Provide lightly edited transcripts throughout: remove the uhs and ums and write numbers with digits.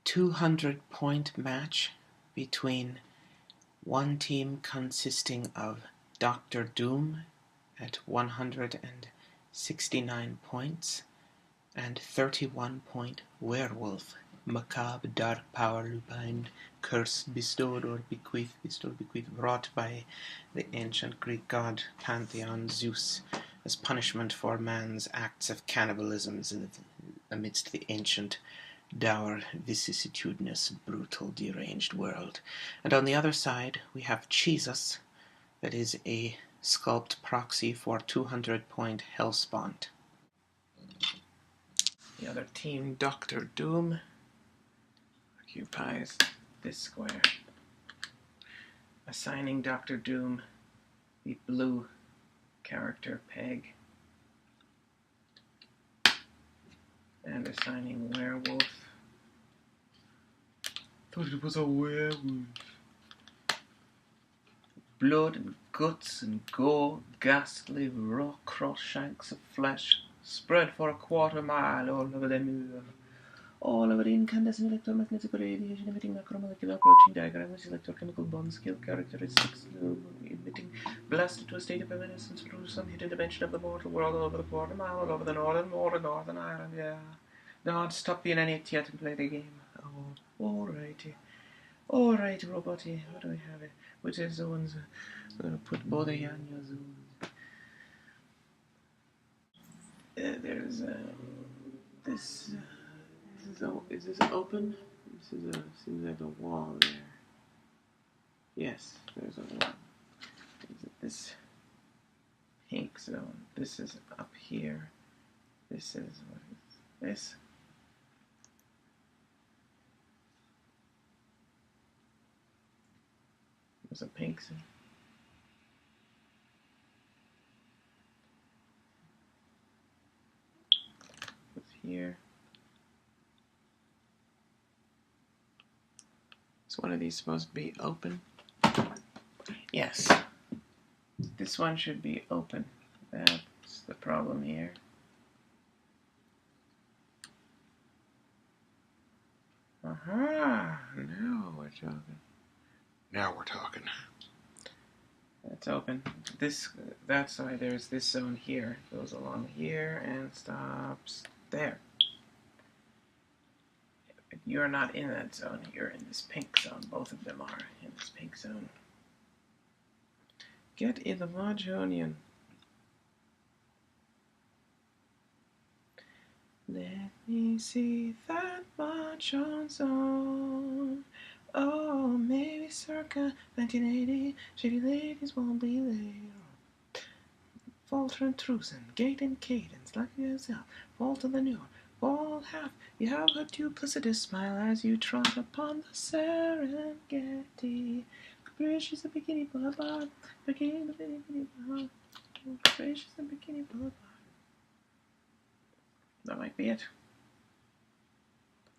200-point match between one team consisting of Dr. Doom at 169 points and 31-point Werewolf, Macabre, Dark Power, Lupine, Curse, Bestowed or Bequeathed, wrought by the ancient Greek god Pantheon Zeus as punishment for man's acts of cannibalism amidst the ancient, dour, vicissitudinous, brutal, deranged world. And on the other side, we have Jesus, that is a sculpt proxy for 200-point Hellspawn. The other team, Dr. Doom, occupies this square, assigning Dr. Doom the blue character Peg, and assigning Werewolf. Thought it was a werewolf. Blood and guts and gore, ghastly raw cross shanks of flesh, spread for a quarter-mile all over the moor. All over the incandescent electromagnetic radiation emitting macromolecular approaching diagram with electrochemical bond skill characteristics emitting blasted to a state of evanescence through some hidden dimension of the mortal world all over the quarter-mile, all over the northern Ireland, yeah. No, stop being an idiot yet and play the game. Oh, alrighty. Alright, roboty, what do we have here? Which is the ones I'm going to put both of you on your Zoom. There's this. Is this open? Seems like a wall there. Yes, there's a wall. Is it this pink zone? This is up here. This is, what is this? There's a pink zone. What's here? Is one of these supposed to be open? Yes. This one should be open. That's the problem here. Aha! Now we're talking. That's open. That's why there's this zone here. It goes along here and stops there. If you're not in that zone, you're in this pink zone. Both of them are in this pink zone. Get in the Marjonian. Let me see that Marjon zone. Oh, maybe circa 1980. Shady ladies won't be there. Falter and Trusen, gait and cadence, like yourself. Fall to the new, fall half. You have a duplicitous smile as you trot upon the Serengeti. Capricious and Bikini Boulevard, Bikini Boulevard, Capricious and Bikini Boulevard. That might be it.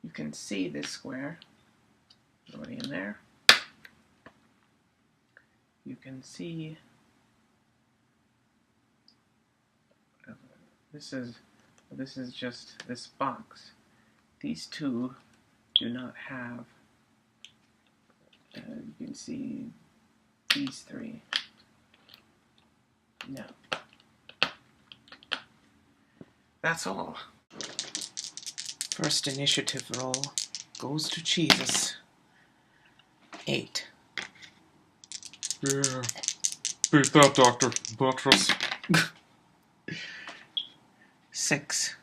You can see this square. Nobody in there. You can see this is just this box. These two do not have. You can see these three. No. That's all. First initiative roll goes to Jesus. 8. Yeah. Beat that, Dr. Buttress. 6.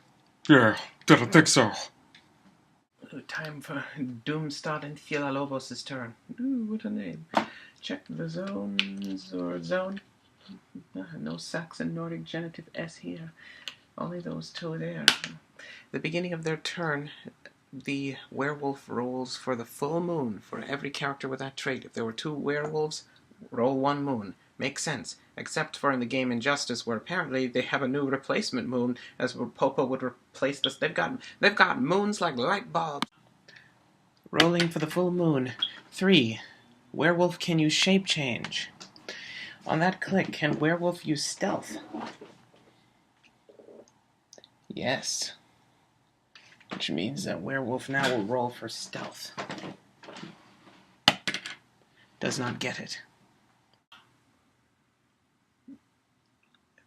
Yeah, didn't think so. Time for Doomstad and Filalobos' turn. Ooh, what a name. Check the zones or zone. No Saxon Nordic genitive S here. Only those two there. The beginning of their turn, the werewolf rolls for the full moon for every character with that trait. If there were 2 werewolves, roll 1 moon. Makes sense. Except for in the game Injustice, where apparently they have a new replacement moon, as Popo would replace this. They've got moons like light bulbs. Rolling for the full moon. 3. Werewolf can use shape change. On that click, can werewolf use stealth? Yes. Which means that werewolf now will roll for stealth. Does not get it.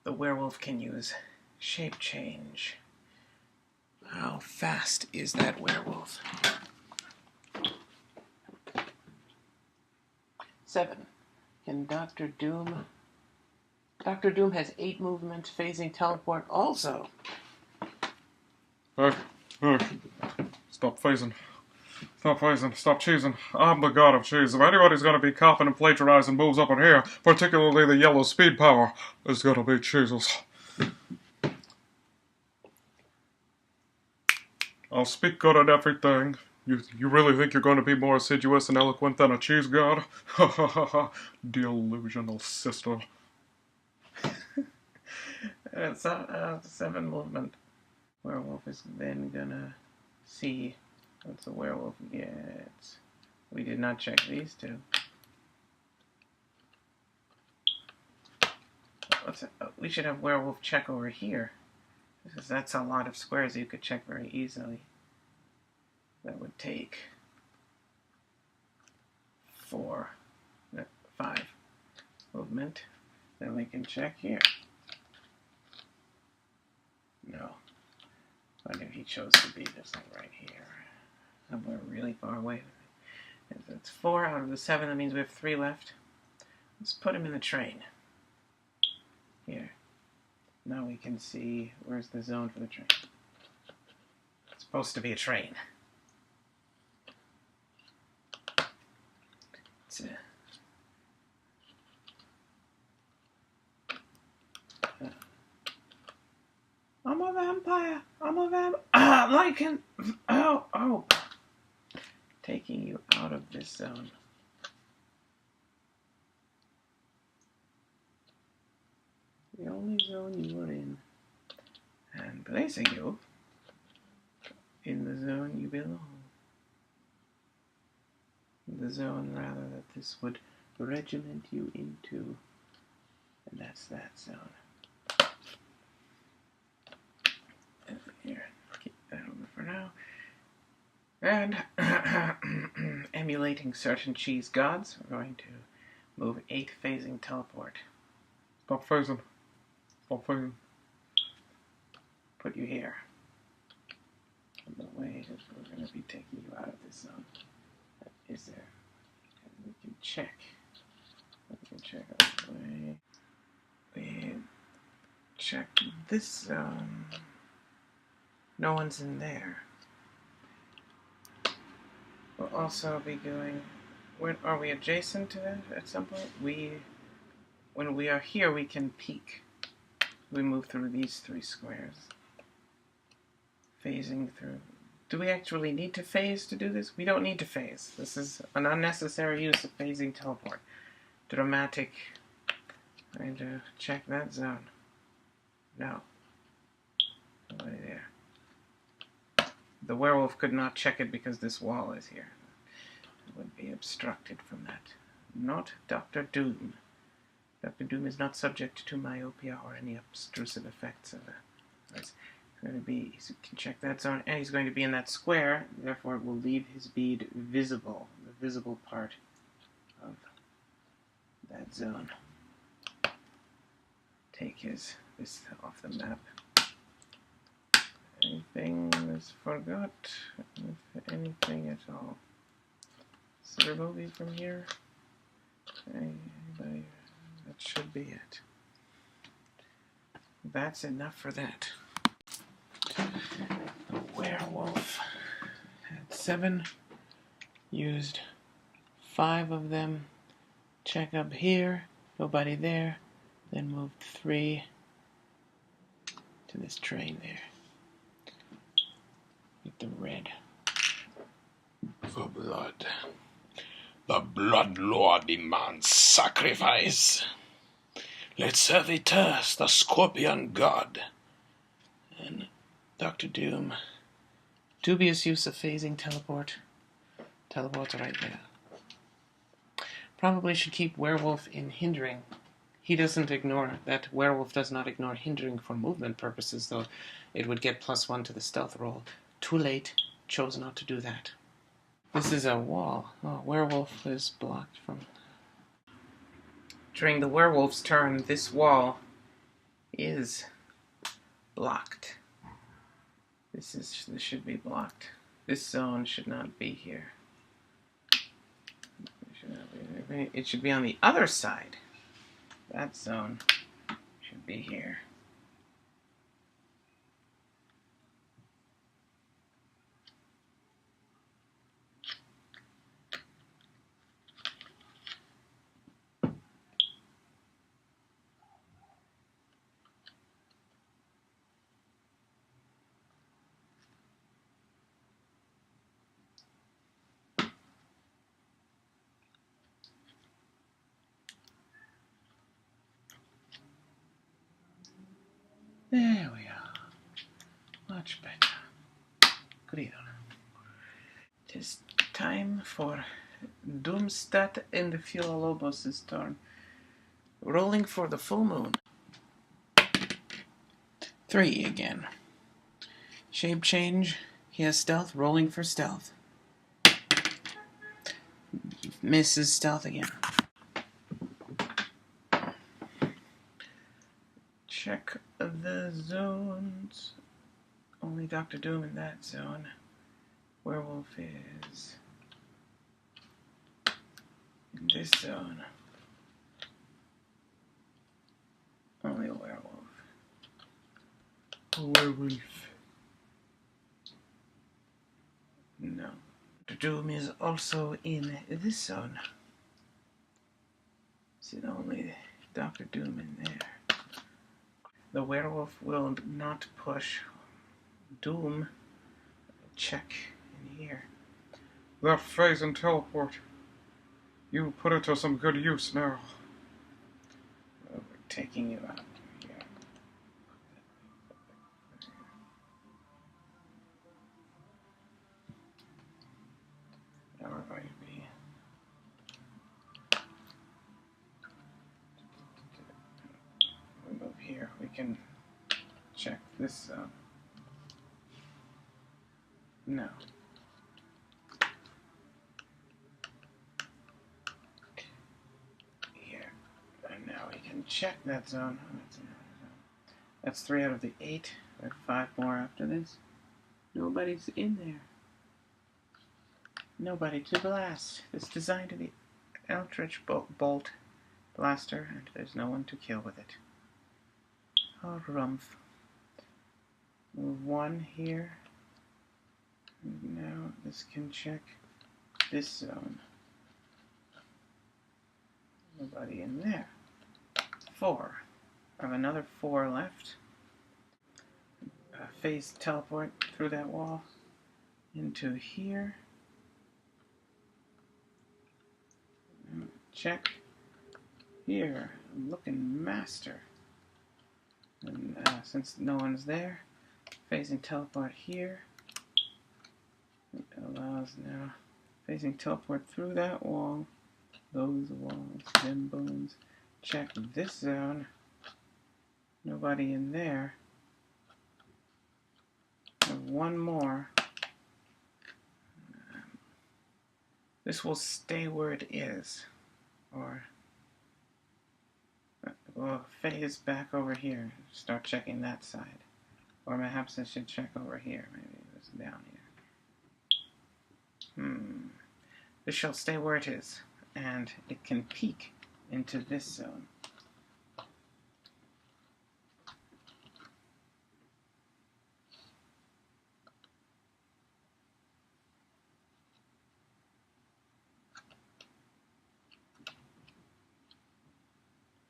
The werewolf can use shape change. How fast is that werewolf? 7. Can Dr. Doom... Dr. Doom has 8 movement, phasing teleport also. Hey, stop phasing. Stop phasing. Stop cheesing. I'm the god of cheese. If anybody's gonna be copying and plagiarizing moves up in here, particularly the yellow speed power, it's gonna be cheeses. I'll speak good at everything. You really think you're going to be more assiduous and eloquent than a cheese god? Ha ha ha ha. Delusional sister. It's 7 movement. Werewolf is then gonna see what the werewolf gets. We did not check these two. We should have werewolf check over here, because that's a lot of squares you could check very easily. That would take 5 movement. Then we can check here. No. What if he chose to be this thing right here? Somewhere really far away. It's 4 out of the 7. That means we have 3 left. Let's put him in the train. Here. Now we can see where's the zone for the train. It's supposed to be a train. I'm a vampire. I'm a vampire. Lycan. Oh. Taking you out of this zone. The only zone you were in. And placing you in the zone you belong. The zone, rather, that this would regiment you into. And that's that zone. Here, keep that over for now. And emulating certain cheese gods, we're going to move 8 phasing teleport. Stop phasing. Stop phasing. Put you here. And the way that we're going to be taking you out of this zone is there. And we can check. We can check all the way. We check this zone. No one's in there. We'll also be going... Are we adjacent to that at some point? When we are here, we can peek. We move through these 3 squares. Phasing through. Do we actually need to phase to do this? We don't need to phase. This is an unnecessary use of phasing teleport. Dramatic. Trying to check that zone. No. Nobody there. The werewolf could not check it because this wall is here. It would be obstructed from that. Not Dr. Doom. Dr. Doom is not subject to myopia or any obtrusive effects of that. He's going to be, he can check that zone, and he's going to be in that square, therefore it will leave his bead visible, the visible part of that zone. Take this off the map. Anything is forgot, if anything at all. So remove it from here. Anybody? That should be it. That's enough for that. The werewolf had 7, used 5 of them. Check up here, nobody there. Then moved 3 to this train there. With the red. For blood. The Blood Lord demands sacrifice. Let's serve Eterus, the Scorpion God. And Dr. Doom. Dubious use of phasing teleport. Teleport's right there. Probably should keep werewolf in hindering. He doesn't ignore, that werewolf does not ignore hindering for movement purposes, though it would get +1 to the stealth roll. too late, chose not to do that. This is a wall. Oh, werewolf is blocked from... During the werewolf's turn, this wall is blocked. This should be blocked. This zone should not be here. It should be on the other side. That zone should be here. There we are. Much better. Good evening. It is time for Doomstad and the filalobos' turn. Rolling for the full moon. 3 again. Shape change. He has stealth. Rolling for stealth. Misses stealth again. Check the zones. Only Dr. Doom in that zone. Werewolf is in this zone. Only a werewolf. A werewolf. No. Dr. Doom is also in this zone. See, only Dr. Doom in there. The werewolf will not push Doom. Check in here. That phase and teleport. You put it to some good use now. We're taking you out here. Now we're going to be... We move here. We can check this zone. No. Here. And now we can check that zone. That's 3 out of the 8. We have 5 more after this. Nobody's in there. Nobody to blast. It's designed to be Eldritch Bolt Blaster, and there's no one to kill with it. Oh, rumph. Move 1 here. Now this can check this zone. Nobody in there. 4. I have another 4 left. Phase teleport through that wall into here. Check here. I'm looking master. And since no one's there, phasing teleport here. It allows now phasing teleport through that wall, those walls, them bones. Check this zone. Nobody in there. Have 1 more. This will stay where it is, or we'll phase back over here. Start checking that side, or perhaps I should check over here. Maybe it's down here. This shall stay where it is, and it can peek into this zone.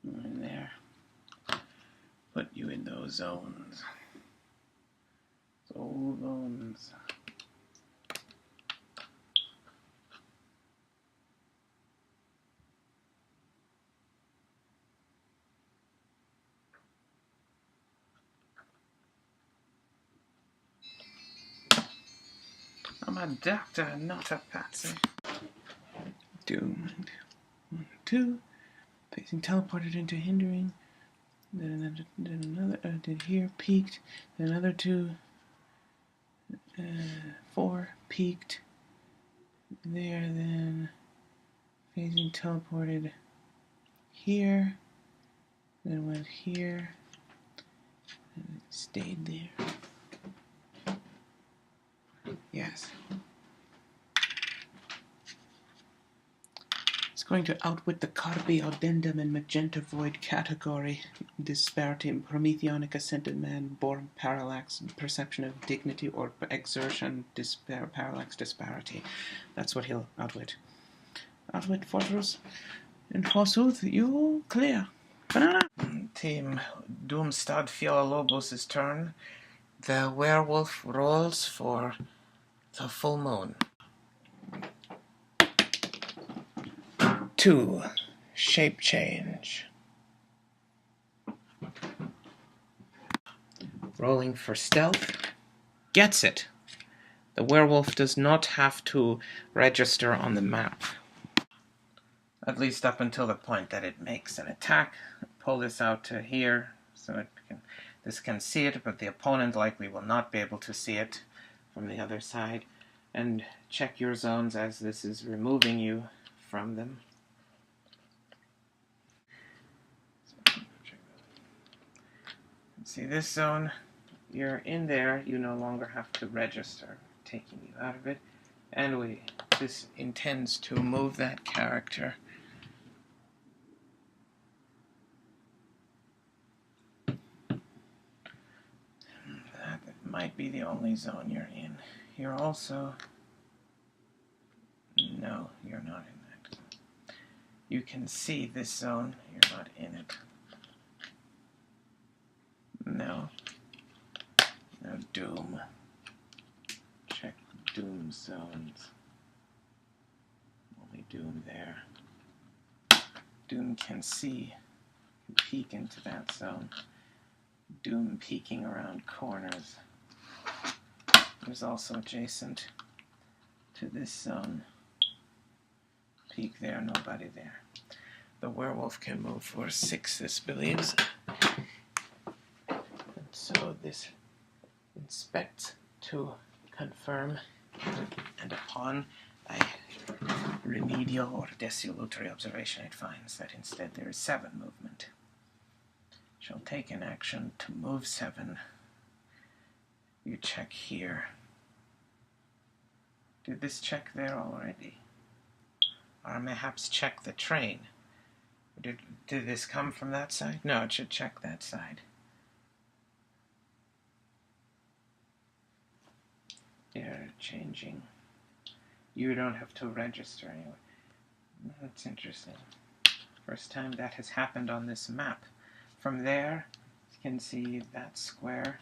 In there. Put you in those zones. Those zones. I'm a doctor, not a patsy. Doomed. 1, 2. Facing teleported into hindering. Then another did here, peaked. Then another 2. 4 peaked there, then phasing teleported here, then went here, and it stayed there. Yes. It's going to outwit the carpe addendum and magenta void category, disparity, prometheonic ascended man, born parallax, perception of dignity or exertion, parallax disparity. That's what he'll outwit. Outwit Fortress. And forsooth, you clear. Banana! Team Doomstad Filalobos' turn. The werewolf rolls for the full moon. 2. Shape change. Rolling for stealth. Gets it. The werewolf does not have to register on the map. At least up until the point that it makes an attack. Pull this out to here so this can see it, but the opponent likely will not be able to see it from the other side. And check your zones as this is removing you from them. See this zone, you're in there, you no longer have to register, taking you out of it. And this intends to move that character. That might be the only zone you're in. You're also... No, you're not in that zone. You can see this zone, you're not in it. No. No Doom. Check Doom zones. Only Doom there. Doom can see, can peek into that zone. Doom peeking around corners. There's also adjacent to this zone. Peek there, nobody there. The werewolf can move for 6, this believes. So this inspects to confirm, and upon a remedial or desultory observation, it finds that instead there is 7 movement. Shall take an action to move 7. You check here. Did this check there already? Or perhaps check the train? Did this come from that side? No, it should check that side. They're changing. You don't have to register anyway. That's interesting. First time that has happened on this map. From there, you can see that square.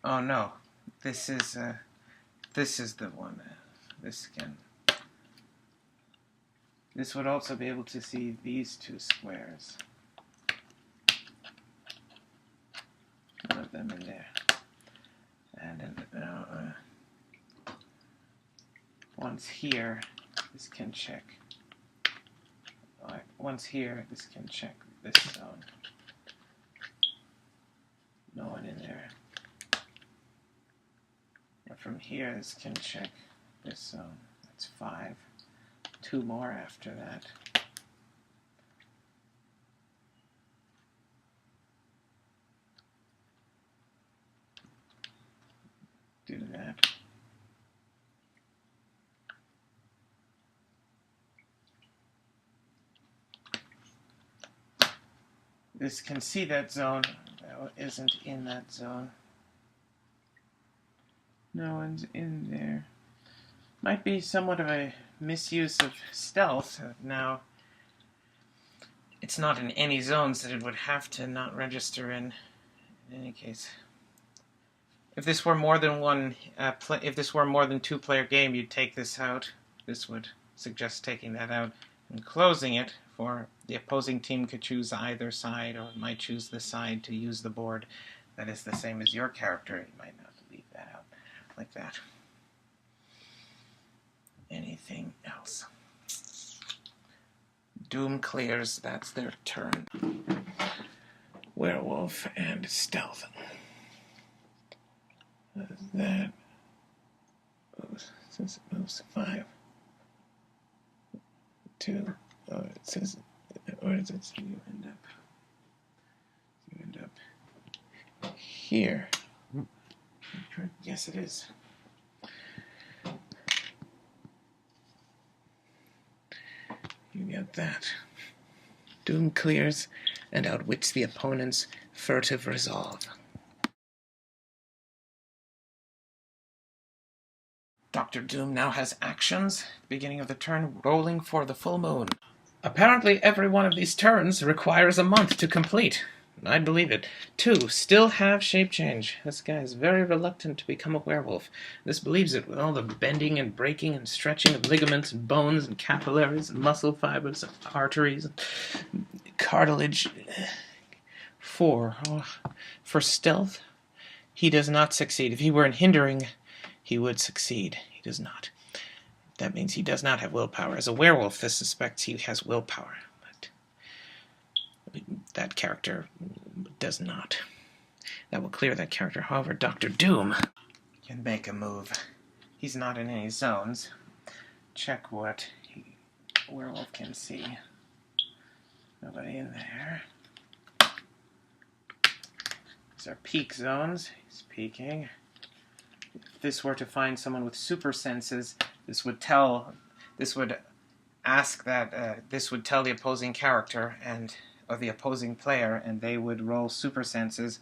Oh no, this is the one. This would also be able to see these 2 squares. One of them in there. And once here, this can check. Once here, this can check this zone. No one in there. And from here, this can check this zone. That's 5. 2 more after that. Do that. This can see that zone. That isn't in that zone. No one's in there. Might be somewhat of a misuse of stealth. Now, it's not in any zones that it would have to not register in any case. If this were more than one, if this were more than 2-player game, you'd take this out. This would suggest taking that out and closing it, for the opposing team could choose either side, or might choose the side to use the board that is the same as your character. You might not leave that out like that. anything else. Doom clears, that's their turn. Werewolf and stealth. That since it moves 5, 2, it says, or does it say you end up here? Yes, it is. You get that. Doom clears and outwits the opponent's furtive resolve. Dr. Doom now has actions. Beginning of the turn, rolling for the full moon. Apparently every one of these turns requires a month to complete. I believe it. 2, still have shape change. This guy is very reluctant to become a werewolf. This believes it with all the bending and breaking and stretching of ligaments and bones and capillaries and muscle fibers and arteries and cartilage. 4, for stealth, he does not succeed. If he were in hindering, he would succeed. He does not. That means he does not have willpower. As a werewolf, this suspects he has willpower. But that character does not. That will clear that character. However, Dr. Doom can make a move. He's not in any zones. Check what werewolf can see. Nobody in there. These are peak zones. He's peeking. If this were to find someone with super senses, this would tell the opposing character or the opposing player, and they would roll super senses,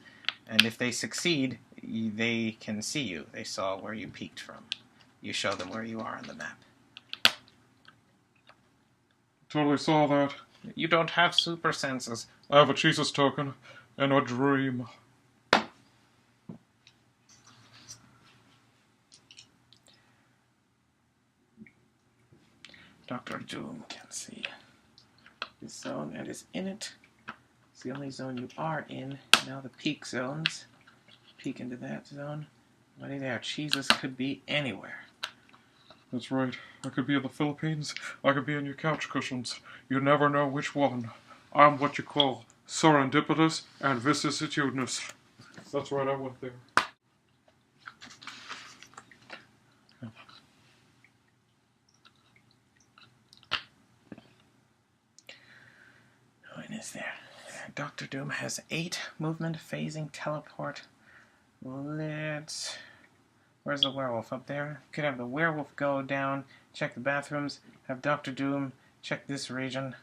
and if they succeed, they can see you. They saw where you peeked from. You show them where you are on the map. Totally saw that. You don't have super senses. I have a Jesus token and a dream. Dr. Doom can see this zone and is in it. It's the only zone you are in. Now the peak zones. Peek into that zone. Nobody there. Jesus could be anywhere. That's right. I could be in the Philippines. I could be in your couch cushions. You never know which one. I'm what you call serendipitous and vicissitudinous. That's right, I went there. No one is there. Dr. Doom has 8 movement, phasing, teleport. Where's the werewolf? Up there? Could have the werewolf go down, check the bathrooms, have Dr. Doom check this region.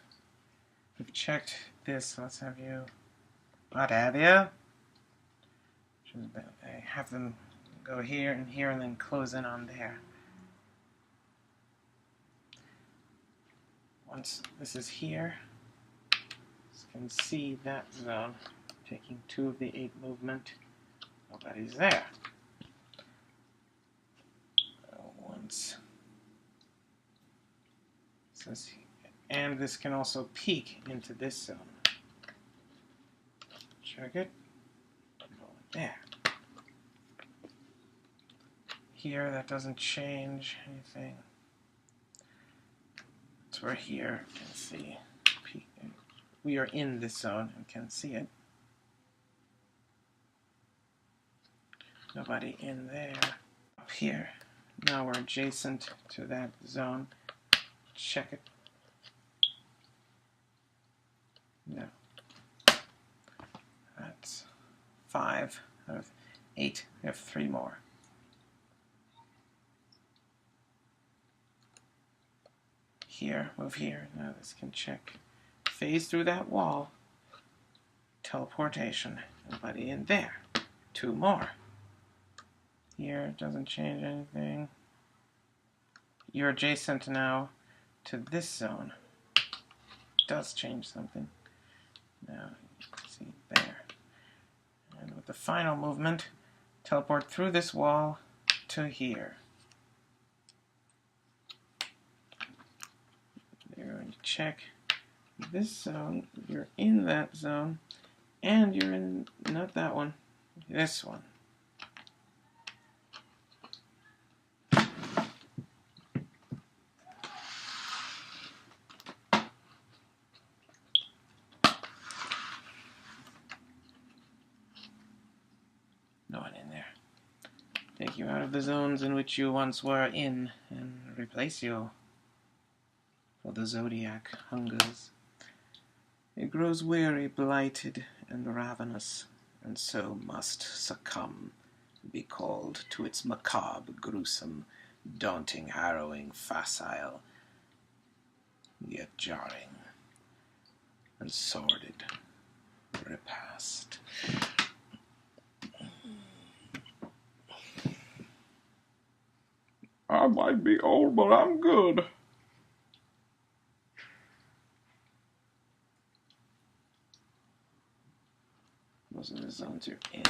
We've checked this. Let's have you. What have you? Have them go here, and then close in on there. Once this is here, you can see that zone. Taking 2 of the 8 movement. Nobody's there. Once. And this can also peek into this zone. Check it. There. Here, that doesn't change anything. It's where here you can see. We are in this zone and can see it. Nobody in there. Up here. Now we're adjacent to that zone. Check it. No. That's 5 out of 8. We have 3 more. Here, move here. Now this can check. Phase through that wall. Teleportation. Nobody in there. 2 more. Here, it doesn't change anything. You're adjacent now to this zone. It does change something. Now, you can see there. And with the final movement, teleport through this wall to here. You're going to check this zone. You're in that zone. And you're in, not that one, this one. take you out of the zones in which you once were in and replace you for the zodiac hungers. It grows weary, blighted, and ravenous, and so must succumb, be called to its macabre, gruesome, daunting, harrowing, facile, yet jarring and sordid repast. I might be old, but I'm good. Those are the zones you're in.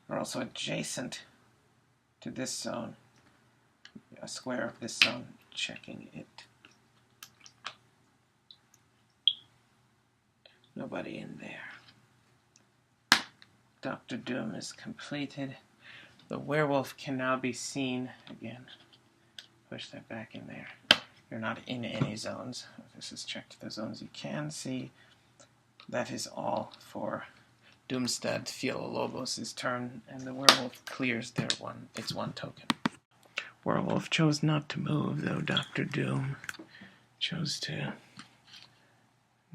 We're also adjacent to this zone. A square of this zone, checking it. Nobody in there. Dr. Doom is completed. The werewolf can now be seen again. Push that back in there. You're not in any zones. This is checked the zones you can see. That is all for Doomstad Filalobos' turn, and the werewolf clears its one token. Werewolf chose not to move, though Dr. Doom chose to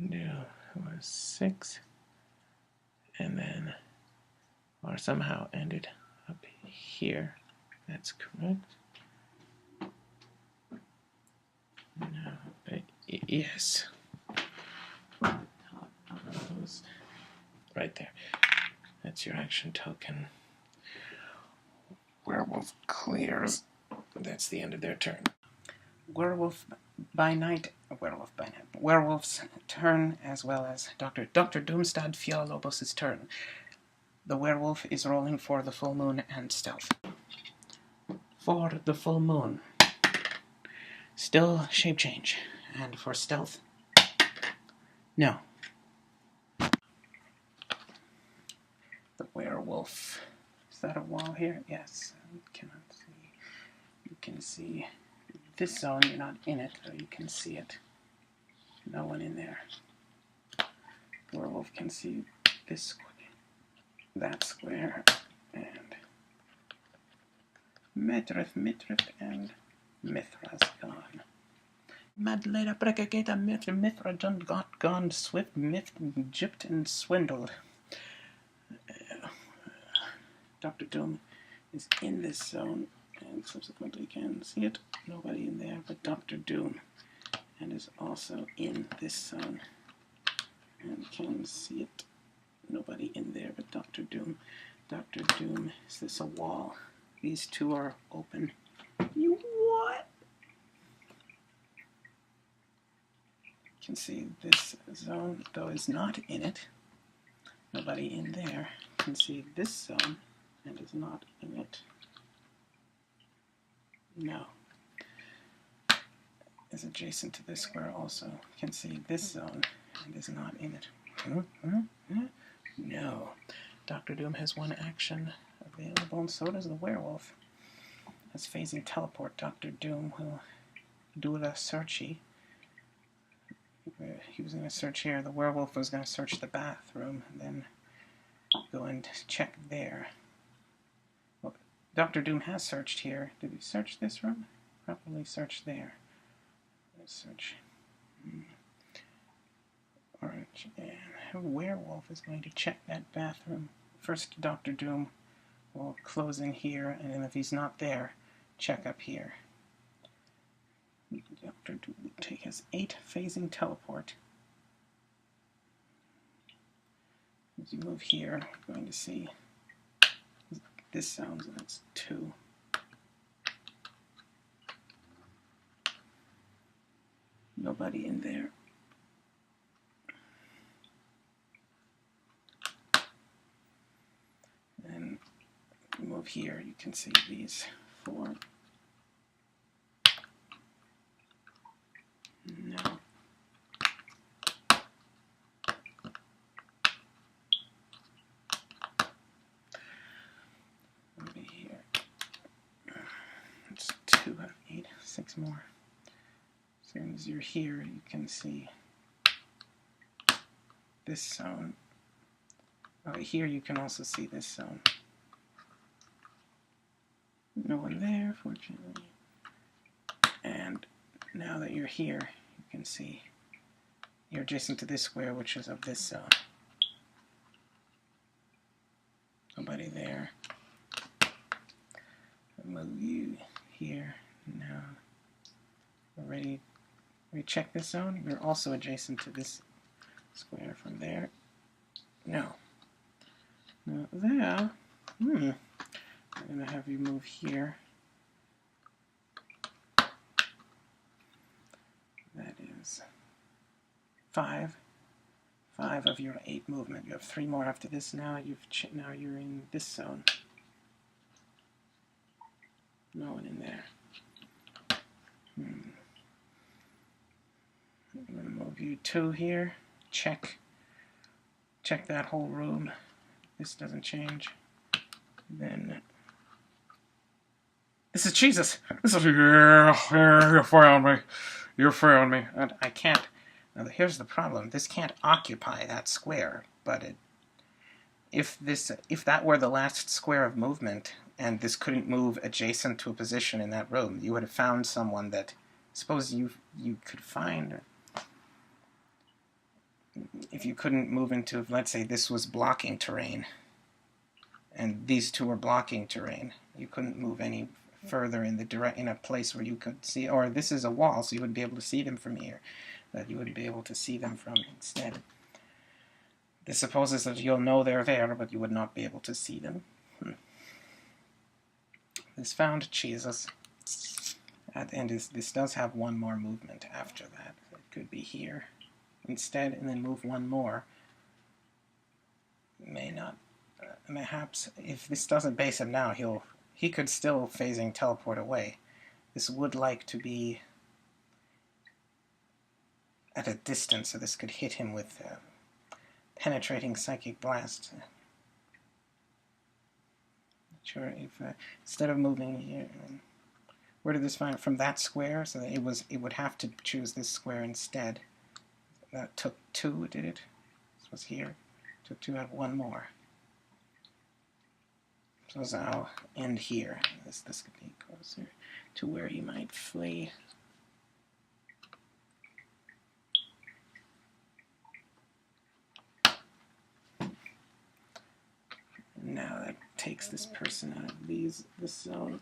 do 6, and then, or somehow ended up here. That's correct. No, yes. Right there. That's your action token. Werewolf clears. That's the end of their turn. Werewolf's turn, as well as Dr. Doomstad Filalobos' turn. The werewolf is rolling for the full moon and stealth. For the full moon, still shape change. And for stealth, no. The werewolf. Is that a wall here? Yes. You cannot see. You can see this zone. You're not in it, but you can see it. No one in there. The werewolf can see this square, that square, and Mitrith, and Mithra's gone. Mad later precagata Mithra got gone swift, myth, gypped, and swindled. Dr. Doom is in this zone and subsequently can see it. Nobody in there but Dr. Doom, and is also in this zone and can see it. Nobody in there but Dr. Doom. Dr. Doom, is this a wall? These two are open. You what? Can see this zone, though is not in it. Nobody in there. Can see this zone and is not in it. No. Is adjacent to this square also. Can see this zone and is not in it. No. Dr. Doom has one action available, and so does the werewolf. As phasing teleport, Dr. Doom will do the searchy. He was going to search here. The werewolf was going to search the bathroom, and then go and check there. Well, Dr. Doom has searched here. Did he search this room? Probably searched there. Let's search. Orange. And a werewolf is going to check that bathroom. First, Dr. Doom will close in here, and then if he's not there, check up here. Dr. Doom will take his 8 phasing teleport. As you move here, you're going to see this sounds, and that's 2. Nobody in there. And you move here, you can see these 4. No. Over here. It's 2 out of 8, 6 more. As soon as you're here, you can see this zone. Here you can also see this zone. No one there, fortunately. And now that you're here, you can see you're adjacent to this square, which is of this zone. Nobody there. I'll move you here. Now we're ready. We check this zone. You're also adjacent to this square from there. No. Not there. I'm going to have you move here. That is 5. 5 of your 8 movement. You have 3 more after this. Now now you're in this zone. No one in there. I'm going to move you 2 here. Check that whole room. This doesn't change. Then this is Jesus. This is you found me. You found me. And I can't. Now here's the problem. This can't occupy that square. But if that were the last square of movement, and this couldn't move adjacent to a position in that room, you would have found someone that, suppose you could find. If you couldn't move into, let's say this was blocking terrain, and these two were blocking terrain, you couldn't move any further in a place where you could see, or this is a wall, so you would be able to see them from here, that you would be able to see them from instead. This supposes that you'll know they're there, but you would not be able to see them. This found Jesus, and this does have 1 more movement after that. It could be here instead, and then move 1 more. May not. Perhaps if this doesn't base him now, he could still phasing teleport away. This would like to be at a distance, so this could hit him with penetrating psychic blast. Not sure if instead of moving here, where did this find from that square? So that it would have to choose this square instead. That took 2, did it? This was here. Took 2 out, 1 more. So I'll end here. This could be closer to where he might flee. Now that takes this person out of this zone.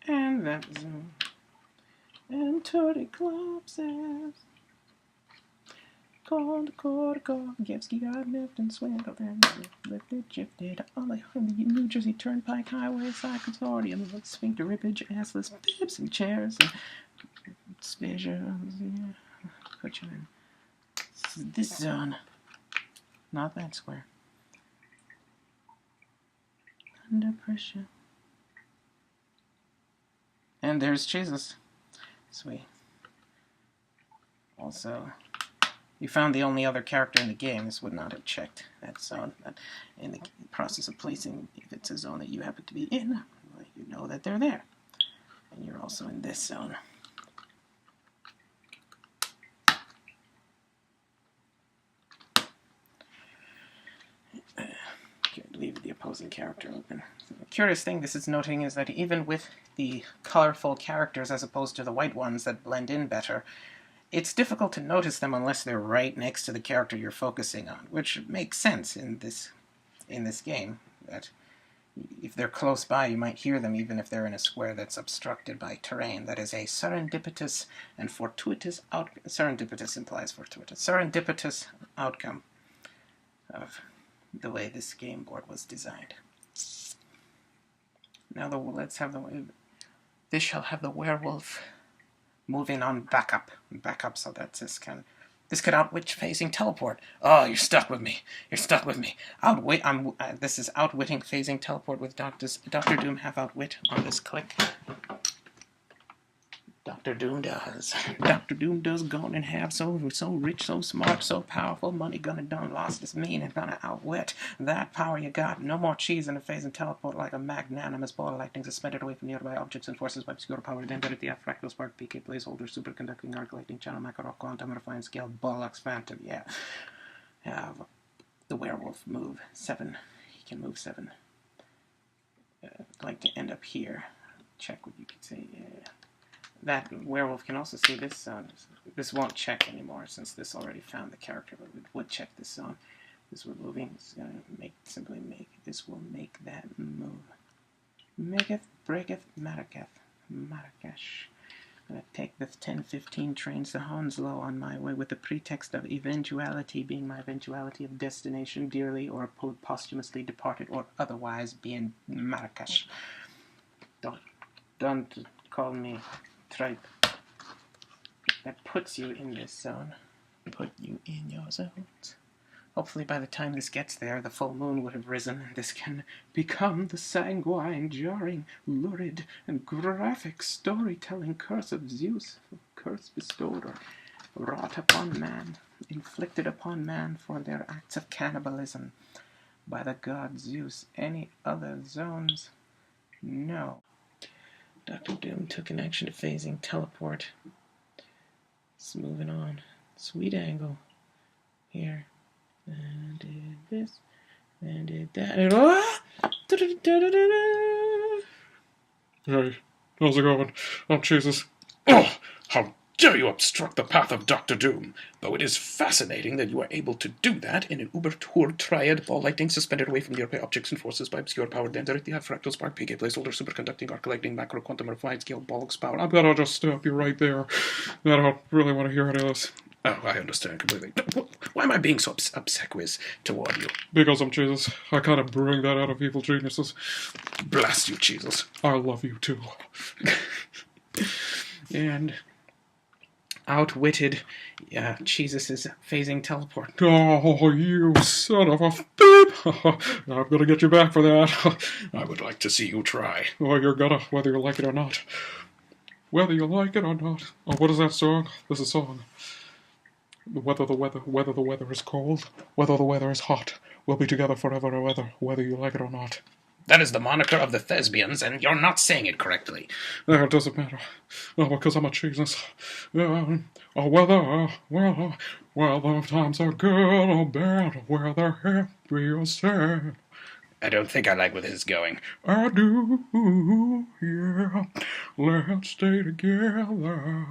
And that zone. And Tony collapses. Called, Gevsky got left and swindled and lifted, shifted on the New Jersey Turnpike Highway, Side Consortium, with sphincter rippage, assless bibs and chairs and visions. Yeah. Put you in this zone, not that square. Under pressure. And there's Jesus. Sweet. Also, you found the only other character in the game. This would not have checked that zone. But in the process of placing, if it's a zone that you happen to be in, you know that they're there. And you're also in this zone. Leave the opposing character open. The curious thing this is noting is that even with the colorful characters as opposed to the white ones that blend in better, it's difficult to notice them unless they're right next to the character you're focusing on, which makes sense in this game, that if they're close by, you might hear them even if they're in a square that's obstructed by terrain. That is a serendipitous and fortuitous outcome. Serendipitous implies fortuitous. Serendipitous outcome of the way this game board was designed. Now let's have this shall have the werewolf moving on backup, so that's this could outwit phasing teleport. Oh, you're stuck with me. This is outwitting phasing teleport with Dr. Doom have outwit on this click. Dr. Doom does. Dr. Doom does gone and have so rich, so smart, so powerful, money gonna done lost its mean and gonna outwit that power you got. No more cheese in a phase and teleport like a magnanimous ball of lightning suspended away from nearby objects and forces by obscure power. Then at the fractal spark, PK placeholder, superconducting arc lightning channel, macro quantum refined scale, bollocks phantom. Yeah. Have the werewolf move 7 can move 7. I'd like to end up here. Check what you could say. That werewolf can also see this zone. This won't check anymore since this already found the character, but it would check this zone. This we're moving. This is going to simply make. This will make that move. Maketh, breaketh, Marrakech. Marrakesh. I'm going to take the 10:15 trains to Hounslow on my way with the pretext of eventuality being my eventuality of destination, dearly or posthumously departed, or otherwise be in Marrakesh. Don't call me tripe. That puts you in this zone. Put you in your zones. Hopefully by the time this gets there, the full moon would have risen, and this can become the sanguine, jarring, lurid, and graphic storytelling curse of Zeus, curse bestowed or wrought upon man, inflicted upon man for their acts of cannibalism by the god Zeus. Any other zones? No. Dr. Doom took an action to phasing teleport. It's moving on. Sweet angle. Here. And did this. And did that. And Hey, how's it going? Oh, Jesus. Oh, how dare you obstruct the path of Dr. Doom, though it is fascinating that you are able to do that in an uber-tour triad, ball lightning suspended away from nearby objects and forces by obscure power density, fractal spark, PK placeholder, superconducting, arc lightning, macro quantum refined scale, bollocks power. I bet I'll just stop you right there. I don't really want to hear any of this. Oh, I understand completely. Why am I being so obsequious toward you? Because I'm Jesus. I kind of bring that out of evil geniuses. Blast you, Jesus. I love you too. and outwitted Jesus' phasing teleport. Oh, you son of a beep! I'm gonna get you back for that. I would like to see you try. Oh, you're gonna, whether you like it or not. Whether you like it or not. Oh, what is that song? There's a song. Whether the weather is cold, whether the weather is hot, we'll be together forever or ever, whether you like it or not. That is the moniker of the thespians, and you're not saying it correctly. It doesn't matter. Oh, because I'm a Jesus. Whether times are good or bad, whether happy or sad. I don't think I like where this is going. I do, yeah. Let's stay together.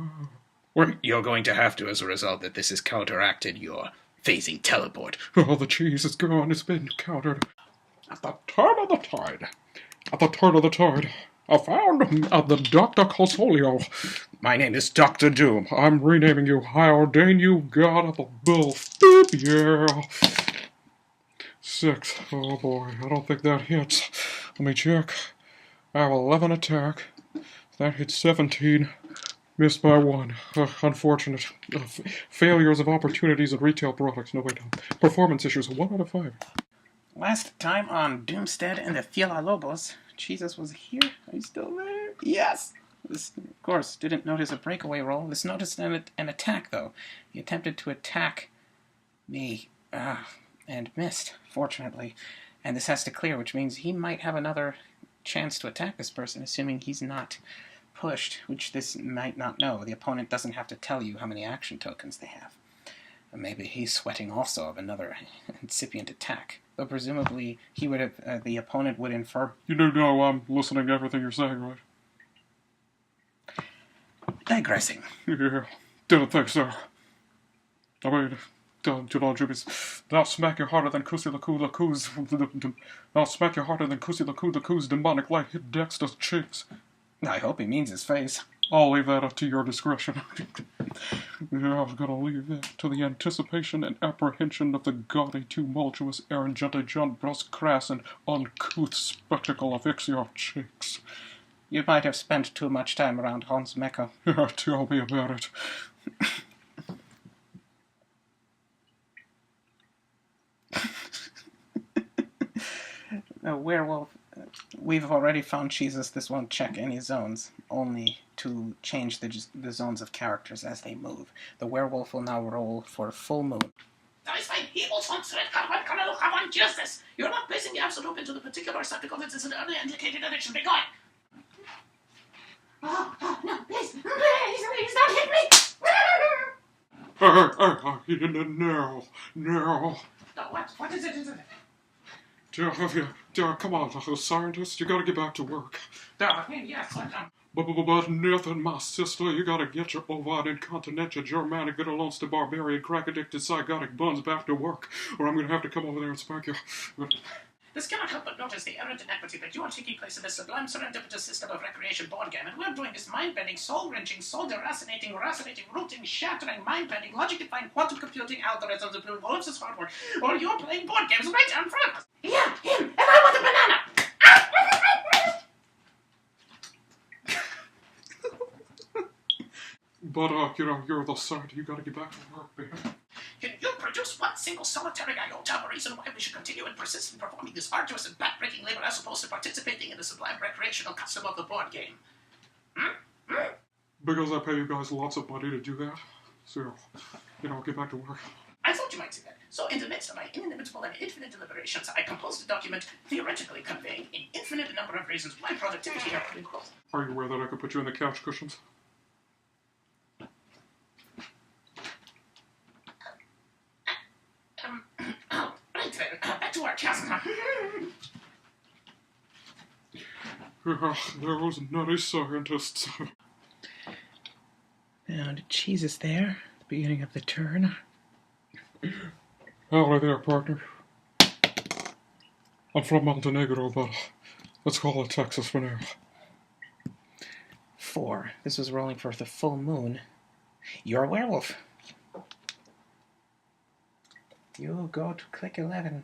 Well, you're going to have to as a result that this has counteracted your phasing teleport. Oh, the cheese is gone. It's been countered. At the turn of the tide. At the turn of the tide. I found the Dr. Consolio. My name is Dr. Doom. I'm renaming you. I ordain you God of the Bull. Boop, yeah. 6. Oh boy, I don't think that hits. Let me check. I have 11 attack. That hits 17. Missed by 1. Unfortunate. Failures of opportunities in retail products. No, wait. Performance issues. 1 out of 5. Last time on Doomstad and the filalobos, Jesus was here. Are you still there? Yes! This, of course, didn't notice a breakaway roll. This noticed an attack, though. He attempted to attack me, and missed, fortunately. And this has to clear, which means he might have another chance to attack this person, assuming he's not pushed, which this might not know. The opponent doesn't have to tell you how many action tokens they have. Maybe he's sweating also of another incipient attack. Though presumably he would have, the opponent would infer. You do know I'm listening to everything you're saying, right? Digressing. Yeah, didn't think so. I mean, don't you know, Jubies? I'll smack you harder than Kusi Laku's. I'll smack you harder than Kusi Laku's demonic light hit Dexter's cheeks. I hope he means his face. I'll leave that up to your discretion. Yeah, I was gonna leave that to the anticipation and apprehension of the gaudy, tumultuous, erangente, John Bruce, crass, and uncouth spectacle of Ixion cheeks. You might have spent too much time around Hans Mecca. Yeah, tell me about it. A werewolf. We've already found Jesus. This won't check any zones, only to change the zones of characters as they move. The werewolf will now roll for full moon. That is fine. Justice. You're not placing the absolute into the particular receptacle that is an early indicated that it should be going. Oh, no, please, don't hit me! No. No, what is it? Come on, scientist, you gotta get back to work. Yes, But Nathan, my sister, you gotta get your ovine incontinentia Germanic good-alonce barbarian crack-addicted psychotic buns back to work, or I'm gonna have to come over there and spank you. This cannot help but notice the errant inequity that you are taking place in this sublime serendipitous system of recreation board game, and we're doing this mind-bending, soul-wrenching, soul-deracinating, racinating, rooting, shattering, mind-bending, logic-defying, quantum computing algorithms of doing all of this hard work, or you're playing board games right in front of us. Yeah, him, and I want the banana! But, you're the scientist, you gotta get back to work, baby. Can you produce one single solitary iota of a reason why we should continue and persist in performing this arduous and back-breaking labor as opposed to participating in the sublime recreational custom of the board game? Because I pay you guys lots of money to do that. So, get back to work. I thought you might say that. So, in the midst of my inimitable and infinite deliberations, I composed a document theoretically conveying an infinite number of reasons why productivity have been growth. Are you aware that I could put you in the couch cushions? Right then, back to our task. Those nutty scientists. Now, the cheese is there. Beginning of the turn. Howdy there, partner. I'm from Montenegro, but let's call it Texas for now. 4. This was rolling for the full moon. You're a werewolf. You go to click 11.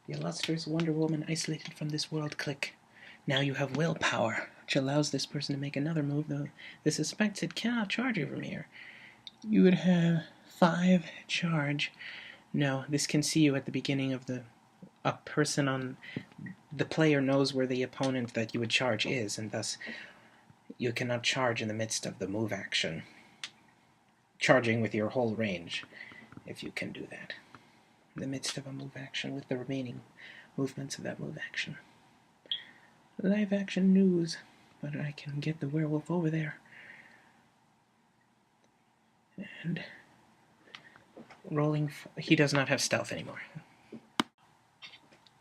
The illustrious Wonder Woman isolated from this world click. Now you have willpower, which allows this person to make another move, though the suspects it cannot charge you from here. You would have 5 charge. No, this can see you at the beginning of a person on... The player knows where the opponent that you would charge is, and thus you cannot charge in the midst of the move action. Charging with your whole range, if you can do that. In the midst of a move action with the remaining movements of that move action. Live action news, but I can get the werewolf over there. And rolling, he does not have stealth anymore.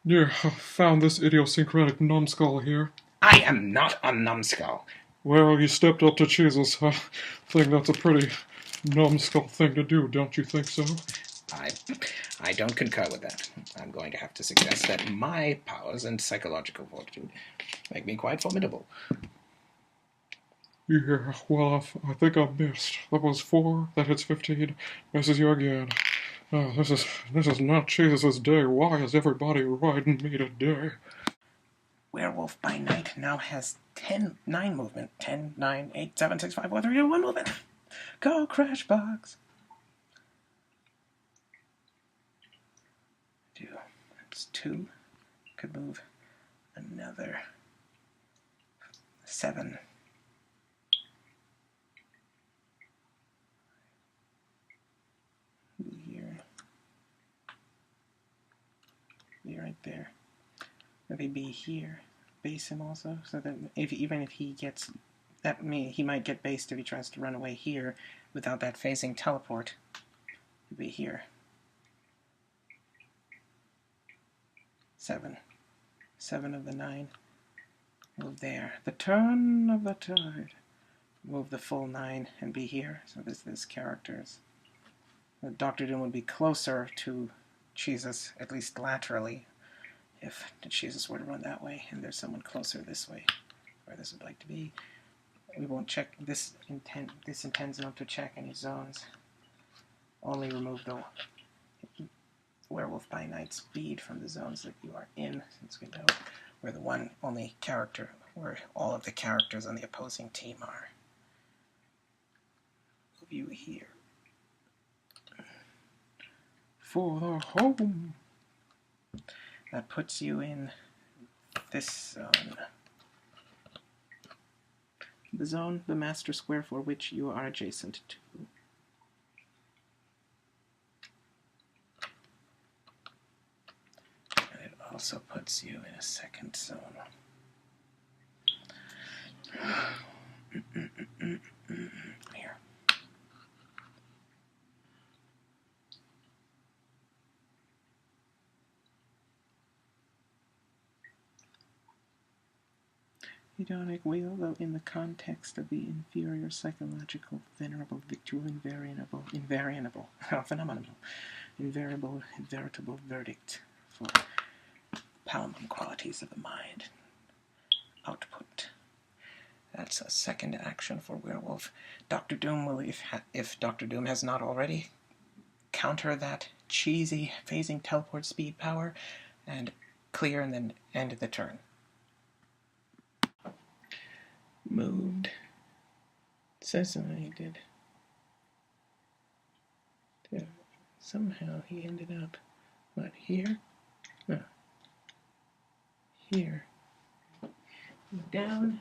Yeah, I found this idiosyncratic numbskull here. I am not a numbskull. Well, you stepped up to Jesus. I think that's a pretty numbskull thing to do, don't you think so? I don't concur with that. I'm going to have to suggest that my powers and psychological fortitude make me quite formidable. Yeah, well, I think I missed. That was 4, that hits 15, misses you again. This is not Jesus' day. Why is everybody riding me today? Werewolf by Night now has 9 movement. 10, 9, 8, 7, 6, 5, 4, 3, 2, 1 movement. Go, Crashbox. 2. That's 2. Could move another 7. Here. Be right there. Maybe be here. Base him also, so that even if he gets he might get based if he tries to run away here without that phasing teleport. He'd be here. 7. 7 of the 9. Move there. The turn of the tide. Move the full 9 and be here. So this character's. Dr. Doom would be closer to Jesus, at least laterally, if Jesus were to run that way, and there's someone closer this way, where this would like to be. We won't check this intends not to check any zones. Only remove the Werewolf by Night speed from the zones that you are in, since we know where the only character, where all of the characters on the opposing team are. Move you here. For the home. That puts you in this zone. The zone, the master square for which you are adjacent to. And it also puts you in a second zone. Here. hedonic wheel, though in the context of the inferior psychological, venerable, victual, invariable, phenomenal, invariable, veritable verdict for palamon qualities of the mind. Output. That's a second action for Werewolf. Dr. Doom will, if Dr. Doom has not already, counter that cheesy phasing teleport speed power and clear and then end the turn. Moved. It says something he did. Yeah. Somehow he ended up, what, here? No. Here. Down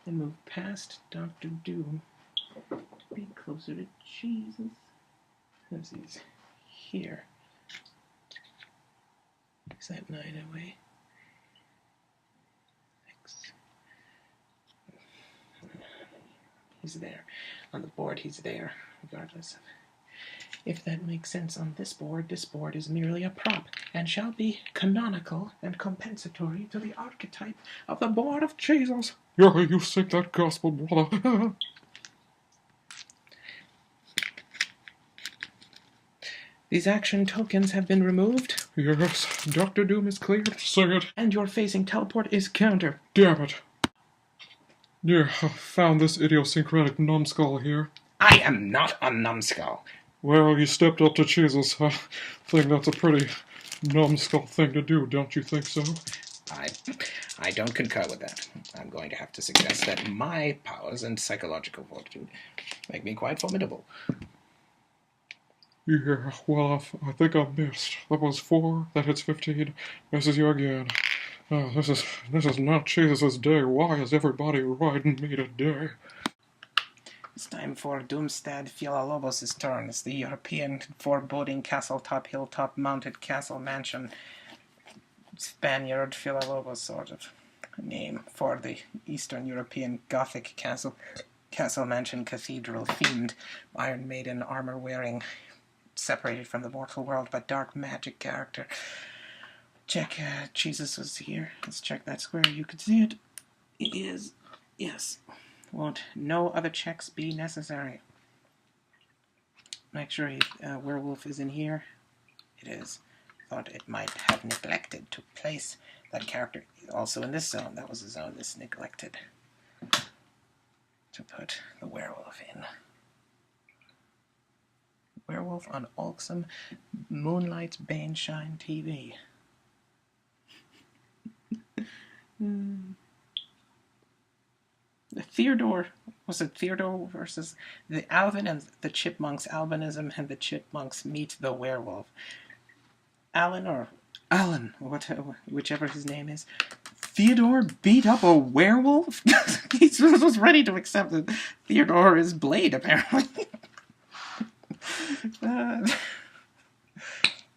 and move past Dr. Doom to be closer to Jesus. As he's here. Is that 9 away? 6. He's there. On the board, he's there, regardless of. If that makes sense on this board is merely a prop, and shall be canonical and compensatory to the archetype of the board of Jesus. Yeah, you sing that gospel, brother. These action tokens have been removed. Yes, Dr. Doom is cleared. Sing it. And your phasing teleport is counter. Damn it. Yeah, I found this idiosyncratic numbskull here. I am not a numbskull. Well, you stepped up to Jesus. I think that's a pretty numbskull thing to do, don't you think so? I don't concur with that. I'm going to have to suggest that my powers and psychological fortitude make me quite formidable. Yeah, well, I think I missed. That was 4, that hits 15, misses you again. Oh, this is not Jesus' day. Why is everybody riding me today? It's time for Doomstad Filalobos' turn. It's the European foreboding castle-top, hilltop, mounted castle mansion. Spaniard Filalobos sort of name for the Eastern European Gothic castle mansion cathedral themed Iron Maiden armor wearing, separated from the mortal world by dark magic character. Check, Jesus was here. Let's check that square. You can see it. It is. Yes. Won't no other checks be necessary? Make sure werewolf is in here. It is. Thought it might have neglected to place that character also in this zone. That was the zone this neglected to put the werewolf in. Werewolf on Alksome Moonlight's Baneshine TV. Theodore, was it Theodore versus the Alvin and the Chipmunks, albinism and the Chipmunks meet the werewolf. Alan, whichever his name is. Theodore beat up a werewolf? He was ready to accept that Theodore is Blade, apparently.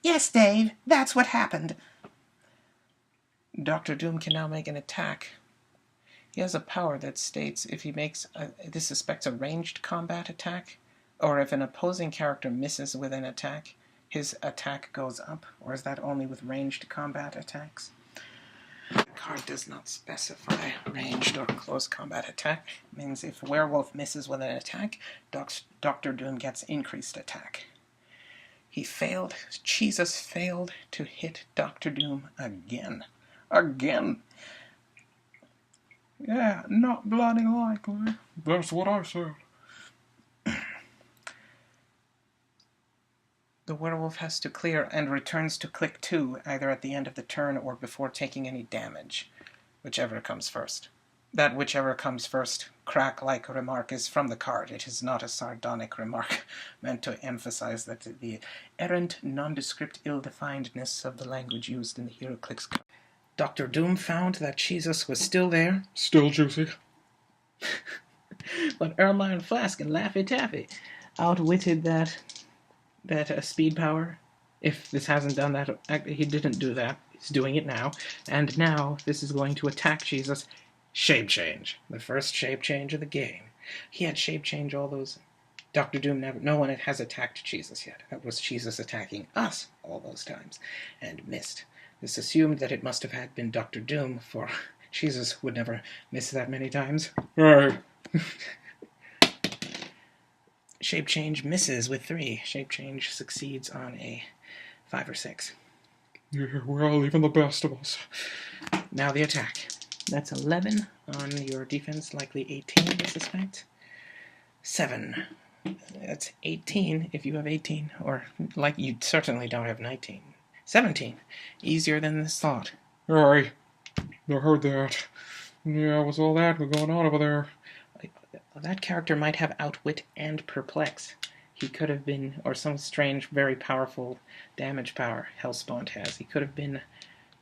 Yes, Dave, that's what happened. Dr. Doom can now make an attack. He has a power that states if he makes, this suspects a ranged combat attack, or if an opposing character misses with an attack, his attack goes up, or is that only with ranged combat attacks? The card does not specify ranged or close combat attack. It means if werewolf misses with an attack, Dr. Doom gets increased attack. He failed, Jesus failed to hit Dr. Doom again. Again! Yeah, not bloody likely. That's what I said. The werewolf has to clear and returns to click 2 either at the end of the turn or before taking any damage, whichever comes first. That whichever comes first crack-like remark is from the card. It is not a sardonic remark meant to emphasize that the errant, nondescript ill-definedness of the language used in the HeroClix card. Dr. Doom found that Jesus was still there. Still juicy. But Ermine Flask and Laffy Taffy outwitted that speed power. If this hasn't done that, he didn't do that. He's doing it now. And now this is going to attack Jesus. Shape change. The first shape change of the game. He had shape change all those. Dr. Doom no one has attacked Jesus yet. That was Jesus attacking us all those times and missed. This assumed that it must have had been Dr. Doom for Jesus would never miss that many times. Hey, Shape change misses with 3. Shape change succeeds on a 5 or 6. yeah, well, even the best of us. Now the attack. That's 11 on your defense, likely 18, I suspect. 7. That's 18 if you have 18, or like you certainly don't have 19. 17. Easier than this thought. Hey, I heard that. Yeah, what's all that going on over there? That character might have outwit and perplex. He could have been, or some strange, very powerful damage power Hellspawn has. He could have been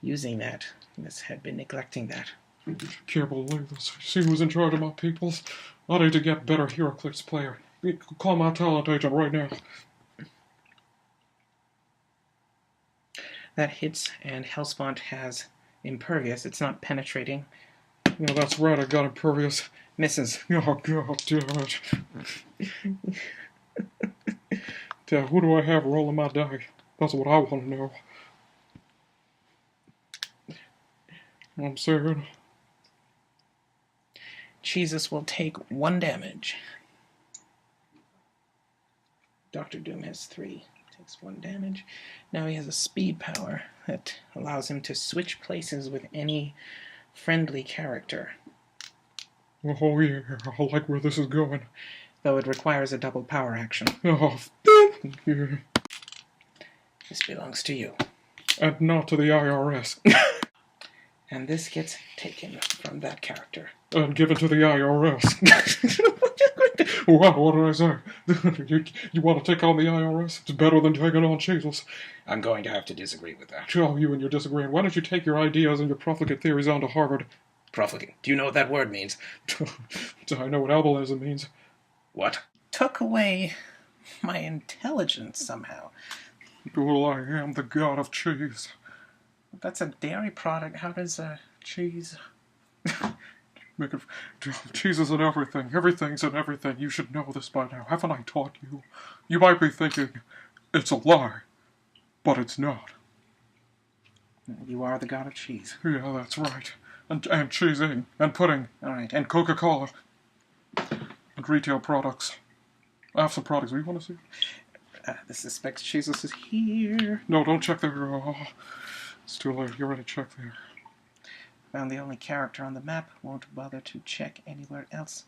using that. This had been neglecting that. I can't believe this. See who's in charge of my peoples? I need to get better HeroClix player. Call my talent agent right now. That hits, and Hellspawn has impervious. It's not penetrating. Yeah, that's right, I got impervious. Misses. Oh, God damn it. Yeah, who do I have rolling my die? That's what I want to know. I'm saying. Jesus will take 1 damage. Dr. Doom has 3. Takes 1 damage. Now he has a speed power that allows him to switch places with any friendly character, Oh, yeah, I like where this is going. though it requires a double power action. Oh, yeah. This belongs to you. And not to the IRS. And this gets taken from that character. And given to the IRS. What did I say? You want to take on the IRS? It's better than taking on Jesus. I'm going to have to disagree with that. Oh, you and your disagreeing. Why don't you take your ideas and your profligate theories on to Harvard? Profligate. Do you know what that word means? I know what albinism means. What? Took away my intelligence somehow. Well, I am the god of cheese. That's a dairy product. How does cheese... Make it, cheese is in everything. Everything's in everything. You should know this by now. Haven't I taught you? You might be thinking, it's a lie. But it's not. You are the god of cheese. Yeah, that's right. And cheesing. And pudding. All right. And Coca-Cola. And retail products. I have some products. What do you want to see? The suspect Jesus is here. No, don't check there. Oh, it's too late. You already checked there. Found the only character on the map. Won't bother to check anywhere else.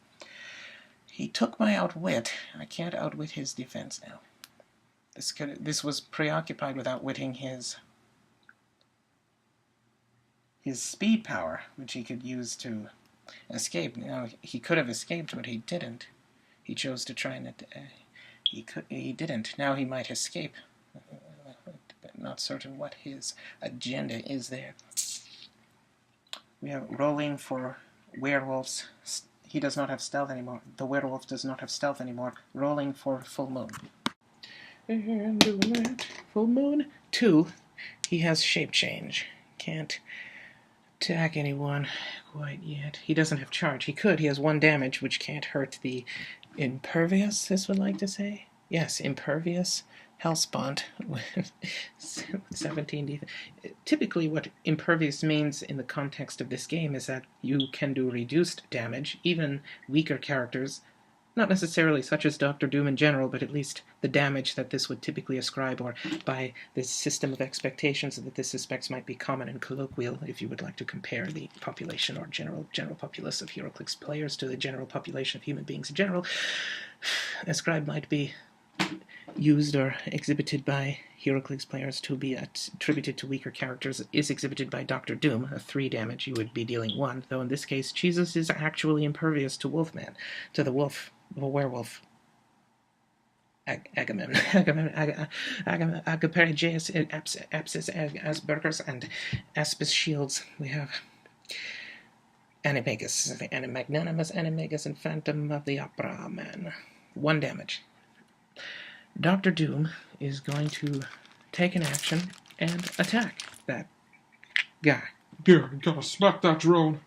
He took my outwit. I can't outwit his defense now. This was preoccupied with outwitting his speed power, which he could use to escape. Now, he could have escaped, but he didn't. He chose to try and... He didn't. Now he might escape. Not certain what his agenda is there. We have rolling for werewolves. He does not have stealth anymore. The werewolf does not have stealth anymore. Rolling for full moon. And doing that. Full moon. 2. He has shape change. Can't attack anyone quite yet. He doesn't have charge. He could. He has 1 damage, which can't hurt the impervious, this would like to say. Yes, impervious Hellspawn with 17 defense. Typically what impervious means in the context of this game is that you can do reduced damage, even weaker characters, not necessarily such as Dr. Doom in general, but at least the damage that this would typically ascribe, or by this system of expectations that this suspects might be common and colloquial, if you would like to compare the population or general populace of HeroClix players to the general population of human beings in general. Ascribed might be used or exhibited by HeroClix players to be attributed to weaker characters is exhibited by Dr. Doom. A 3 damage, you would be dealing 1, though in this case, Jesus is actually impervious to Wolfman, to the wolf, the werewolf. Agamemnon, Agaperigeus, Apsis, Aspergers, and Aspis shields. We have Animagus, the magnanimous Animagus, and Phantom of the Opera Man. 1 damage. Dr. Doom is going to take an action and attack that guy. Yeah, you gotta smack that drone.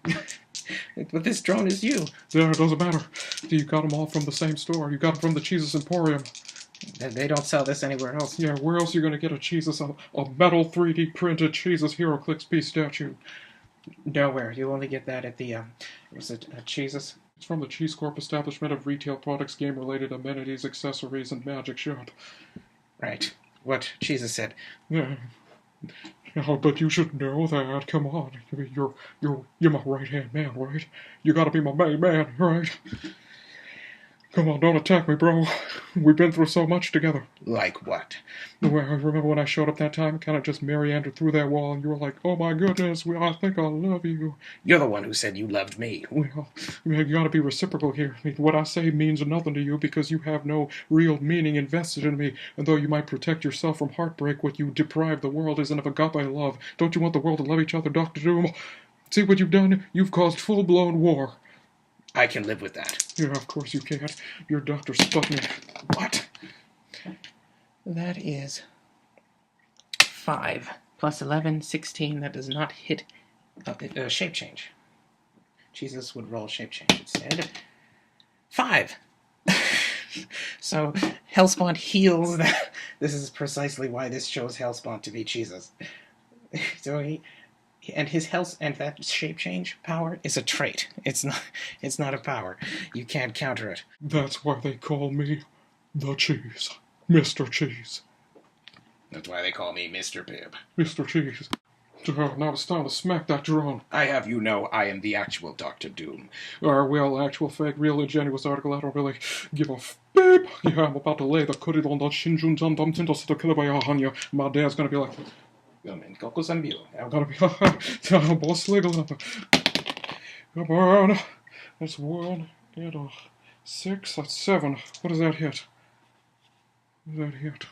But this drone is you. Yeah, it doesn't matter. You got them all from the same store. You got them from the Jesus Emporium. They don't sell this anywhere else. Yeah, where else are you gonna get a Jesus, a metal 3D printed Jesus HeroClix P statue? Nowhere. You only get that at the, was it Cheese's? It's from the Cheese Corp establishment of retail products, game-related amenities, accessories, and magic shop. Right. What Cheese's said. Yeah. Oh, but you should know that. Come on. I mean, you're my right-hand man, right? You gotta be my main man, right? Come on, don't attack me, bro. We've been through so much together. Like what? Well, I remember when I showed up that time, kind of just meandered through that wall, and you were like, oh my goodness, I think I love you. You're the one who said you loved me. Well, you gotta be reciprocal here. I mean, what I say means nothing to you because you have no real meaning invested in me, and though you might protect yourself from heartbreak, what you deprive the world isn't of agape love. Don't you want the world to love each other, Dr. Doom? See what you've done? You've caused full-blown war. I can live with that. Yeah, of course you can't. You're Dr. Sputnik. What? That is 5 plus 11, 16. That does not hit. Shape change. Jesus would roll shape change instead. 5. So Hellspawn heals that. This is precisely why this chose Hellspawn to be Jesus. So his health and that shape change power is a trait. It's not a power. You can't counter it. That's why they call me the Cheese. Mr. Cheese. That's why they call me Mr. Pibb. Mr. Cheese. Now it's time to smack that drone. I have you know I am the actual Dr. Doom. Well, actual, fake, real, ingenuous article, I don't really give a beep. Yeah, I'm about to lay the curry on the Shinjun Zandam Tintos to kill by Hanya. My dad's gonna be like, I'm gonna be, boss legal. Come on. That's 1 and a 6, that's 7. What does that hit? What does that hit?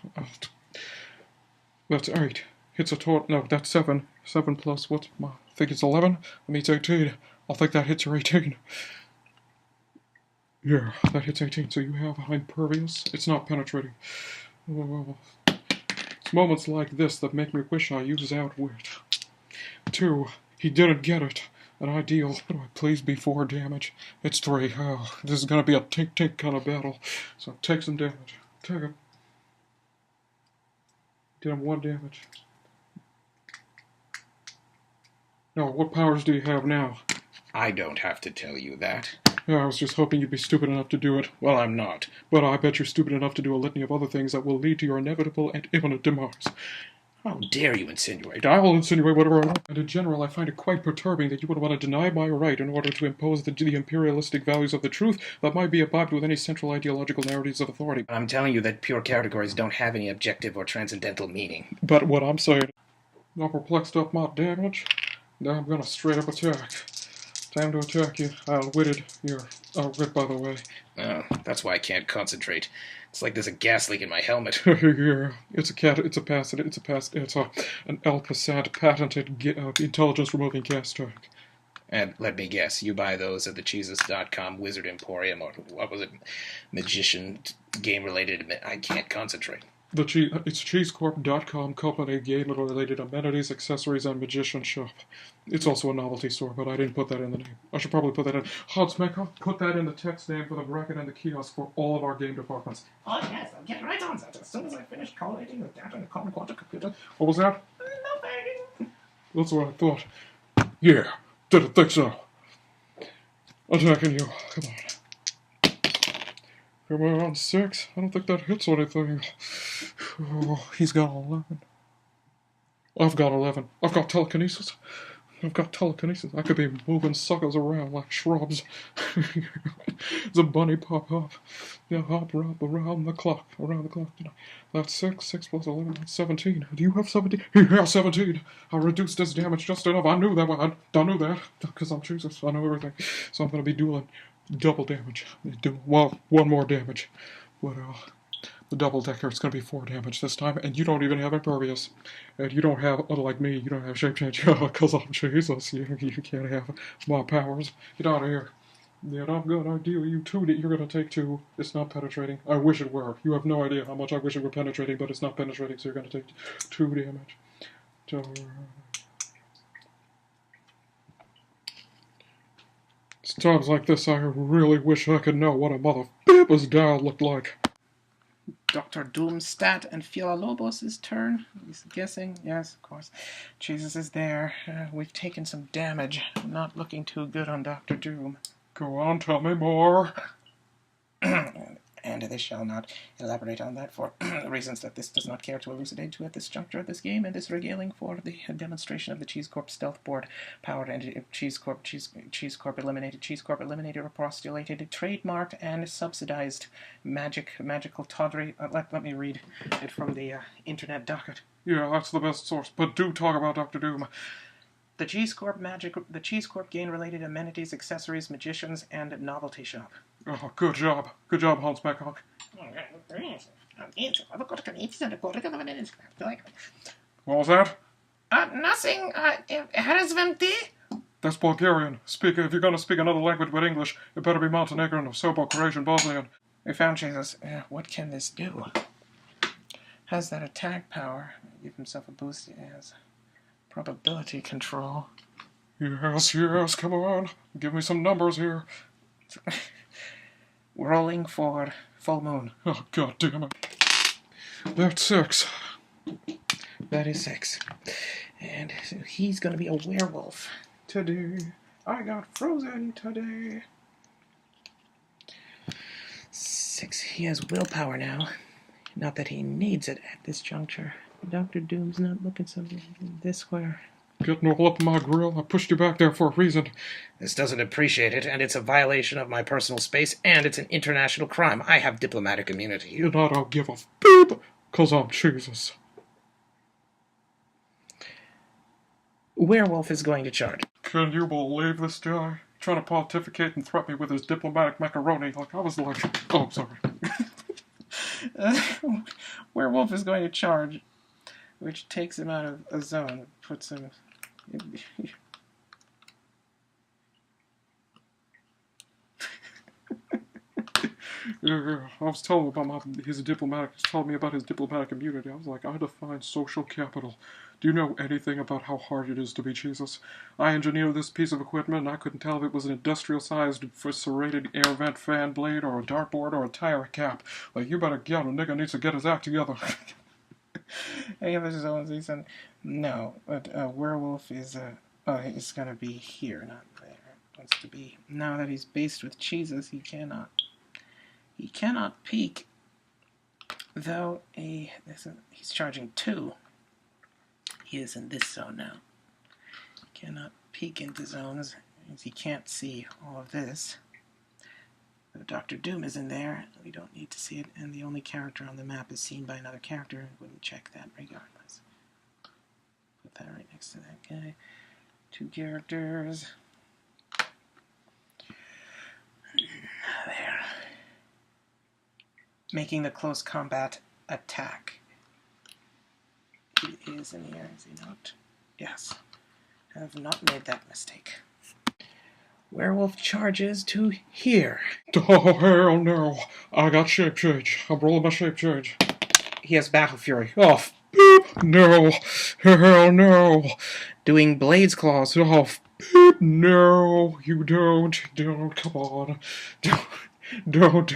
That's 8. Hits a total. No, that's 7. 7 plus what's my? I think it's 11. That means 18. I'll think that hits your 18. Yeah, that hits 18. So you have impervious. It's not penetrating. Well, it's moments like this that make me wish I used outwit. 2. He didn't get it. And I deal. Please be 4 damage. It's 3. Oh, this is gonna be a tink kind of battle. So take some damage. Take him. Did him 1 damage. No, what powers do you have now? I don't have to tell you that. Yeah, I was just hoping you'd be stupid enough to do it. Well, I'm not. But I bet you're stupid enough to do a litany of other things that will lead to your inevitable and imminent demise. How dare you insinuate? I'll insinuate whatever I want. And in general, I find it quite perturbing that you would want to deny my right in order to impose the imperialistic values of the truth that might be imbibed with any central ideological narratives of authority. I'm telling you that pure categories don't have any objective or transcendental meaning. But what I'm saying, now perplexed up my damage, now I'm gonna straight up attack. Time to attack you. I outwitted your outwit, by the way. Oh, that's why I can't concentrate. It's like there's a gas leak in my helmet. Yeah, it's an Alpasad patented intelligence removing gas tank. And let me guess, you buy those at the Cheeses.com Wizard Emporium, or what was it, magician game related? I can't concentrate. It's cheesecorp.com company, game-related amenities, accessories, and magician shop. It's also a novelty store, but I didn't put that in the name. I should probably put that in. I'll put that in the text name for the bracket and the kiosk for all of our game departments. Oh, yes, I'll get right on that as soon as I finish collating the data in the common quantum computer. What was that? Nothing. That's what I thought. Yeah, didn't think so. Attacking you. Come on. Come on, 6. I don't think that hits anything. Oh, he's got 11. I've got 11. I've got telekinesis. I could be moving suckers around like shrubs. It's a bunny pop up. Yeah, hop around the clock. That's 6. 6 plus 11. That's 17. Do you have 17? Yeah, 17. I reduced this damage just enough. I knew that. I knew that because I'm Jesus. I know everything. So I'm going to be dueling double damage. Well, 1 more damage. But, the double decker, it's going to be 4 damage this time, and you don't even have impervious. And you don't have, unlike me, you don't have shape change, because I'm Jesus. You can't have my powers. Get out of here. Yeah, I'm going to deal you 2, you're going to take 2. It's not penetrating. I wish it were. You have no idea how much I wish it were penetrating, but it's not penetrating, so you're going to take 2 damage. It's times like this I really wish I could know what a mother Bibba's dial looked like. Dr. Doomstad and filalobos' turn. He's guessing. Yes, of course. Jesus is there. We've taken some damage. Not looking too good on Dr. Doom. Go on, tell me more. And they shall not elaborate on that for reasons that this does not care to elucidate to at this juncture of this game, and this regaling for the demonstration of the Cheese Corp stealth board powered and Cheese Corp eliminated or postulated, trademarked, and subsidized magical tawdry. Let me read it from the internet docket. Yeah, that's the best source, but do talk about Dr. Doom. The Cheese Corp gain-related amenities, accessories, magicians, and novelty shop. Oh, good job. Good job, Hans Beckhock. What was that? Nothing. That's Bulgarian. If you're going to speak another language but English, it better be Montenegrin or Serbo-Croatian Bosnian. We found Jesus. What can this do? Has that attack power? Give himself a boost. He has probability control. Yes, come on. Give me some numbers here. Rolling for full moon. Oh, God damn it. That's 6. That is 6. And so he's going to be a werewolf today. I got frozen today. 6. He has willpower now. Not that he needs it at this juncture. Dr. Doom's not looking so good this square. Getting all up in my grill. I pushed you back there for a reason. This doesn't appreciate it, and it's a violation of my personal space, and it's an international crime. I have diplomatic immunity. And I don't give a beep, 'cause I'm Jesus. Werewolf is going to charge. Can you believe this guy? Trying to pontificate and threaten me with his diplomatic macaroni. Like, I was like, oh, sorry. Werewolf is going to charge, which takes him out of a zone, puts him... Yeah, I was telling him about his diplomatic immunity. I was like, I define social capital. Do you know anything about how hard it is to be Jesus? I engineered this piece of equipment, and I couldn't tell if it was an industrial-sized serrated air vent fan blade, or a dartboard, or a tire cap. Like, you better get him. Nigga needs to get his act together. Any other zones? He said, no, but werewolf is he's gonna be here, not there. Wants to be. Now that he's based with Jesus, he cannot peek. Though he's charging 2. He is in this zone now. He cannot peek into zones, as he can't see all of this. Dr. Doom is in there. We don't need to see it, and the only character on the map is seen by another character. Wouldn't check that regardless. Put that right next to that guy. 2 characters. There. Making the close combat attack. He is in here, is he not? Yes. Have not made that mistake. Werewolf charges to here. Oh, hell no. I got shape change. I'm rolling my shape change. He has Battle Fury. Oh, beep, no. Hell no. Doing Blade's Claws. Oh, beep, no. You don't. Come on. Don't.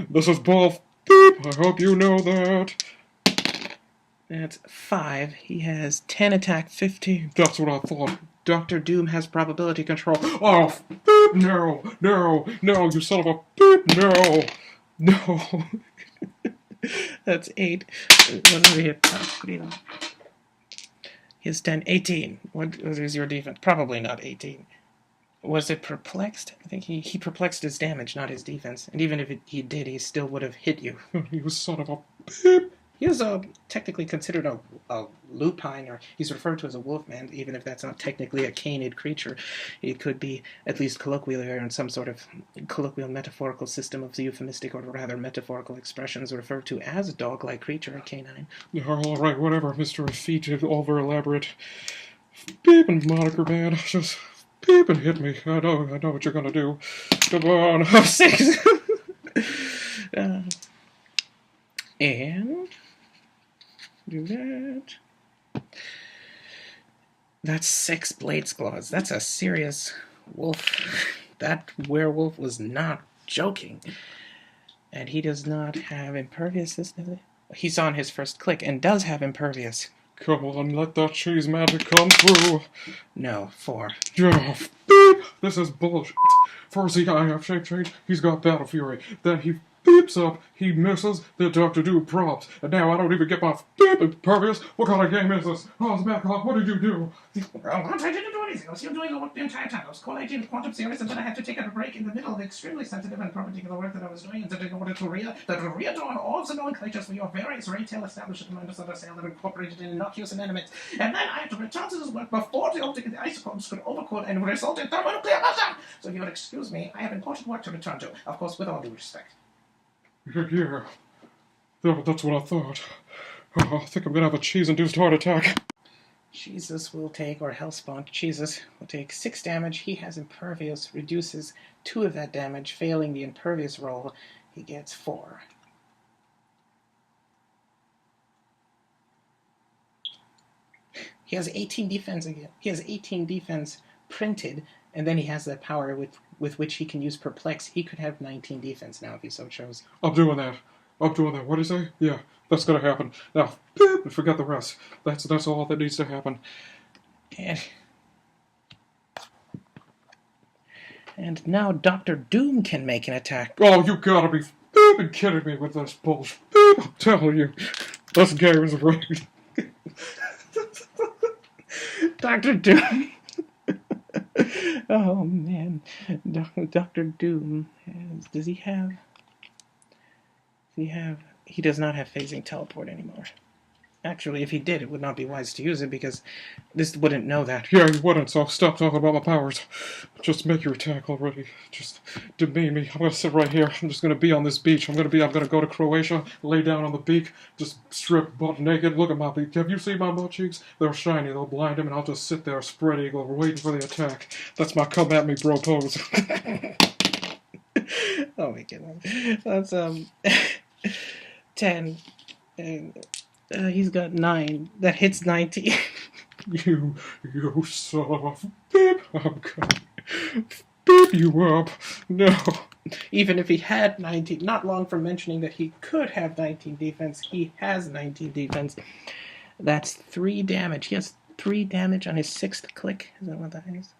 This is both. Beep. I hope you know that. That's 5. He has 10 attack, 15. That's what I thought. Dr. Doom has probability control. Oh, beep, no, you son of a beep, no. That's 8. What did we hit? He has 10, 18. What is your defense? Probably not 18. Was it perplexed? I think he perplexed his damage, not his defense. And even if he did, he still would have hit you. You son of a beep. He is technically considered a lupine, or he's referred to as a wolfman, even if that's not technically a canid creature. It could be, at least colloquially, or in some sort of colloquial metaphorical system of the euphemistic, or rather metaphorical expressions, referred to as a dog-like creature, a canine. All right, whatever, Mr. Feet, over-elaborate beeping moniker, man. Just beep and hit me. I know what you're gonna do. Come on. 6! And... do that. That's 6 Blade's Claws. That's a serious wolf. That werewolf was not joking. And he does not have impervious, does he? He's on his first click and does have impervious. Come on, let that cheese magic come through. No, 4. Yeah, beep. This is bullshit. First I have shape change, he's got battle fury. Then he beeps up, he misses, then Dr. Doom props. And now I don't even get my beep impervious. What kind of game is this? Hans Matlock, what did you do? Well, I didn't do anything. I was still doing the work the entire time. I was collating the quantum series, and then I had to take a break in the middle of the extremely sensitive and particular work that I was doing, and in order to redraw all of the nomenclatures for your various retail establishment members that are sale that are incorporated in innocuous inanimate. And then I had to return to this work before the optic of the isotopes could overcool and result in thermonuclear meltdown. So if you would excuse me, I have important work to return to. Of course, with all due respect. Yeah. That's what I thought. Oh, I think I'm gonna have a cheese-induced heart attack. Jesus will take, or Hellspawn, Jesus will take 6 damage. He has impervious, reduces 2 of that damage. Failing the impervious roll, he gets 4. He has 18 defense again. He has 18 defense printed, and then he has that power with which he can use Perplex. He could have 19 defense now if he so chose. I'm doing that. What do you say? Yeah, that's gonna happen. Now, beep, forget the rest. That's all that needs to happen. And now Dr. Doom can make an attack. Oh, you gotta be beeping kidding me with this bullshit. Beep, I'm telling you. This game is rigged. Dr. Doom. Oh, man. Dr. Doom. Does he have... He does not have phasing teleport anymore. Actually, if he did, it would not be wise to use it because this wouldn't know that. Yeah, you wouldn't, so stop talking about my powers. Just make your attack already. Just demean me. I'm gonna sit right here. I'm just gonna be on this beach. I'm gonna go to Croatia, lay down on the beach, just strip butt naked. Look at my beak. Have you seen my butt cheeks? They're shiny, they'll blind him, and I'll just sit there spread eagle, waiting for the attack. That's my come at me bro pose. Oh my goodness. That's 10. He's got 9. That hits 19. You son of a beep. I'm gonna beep you up. No. Even if he had 19, not long from mentioning that he could have 19 defense, he has 19 defense. That's 3 damage. He has 3 damage on his 6th click. Is that what that is?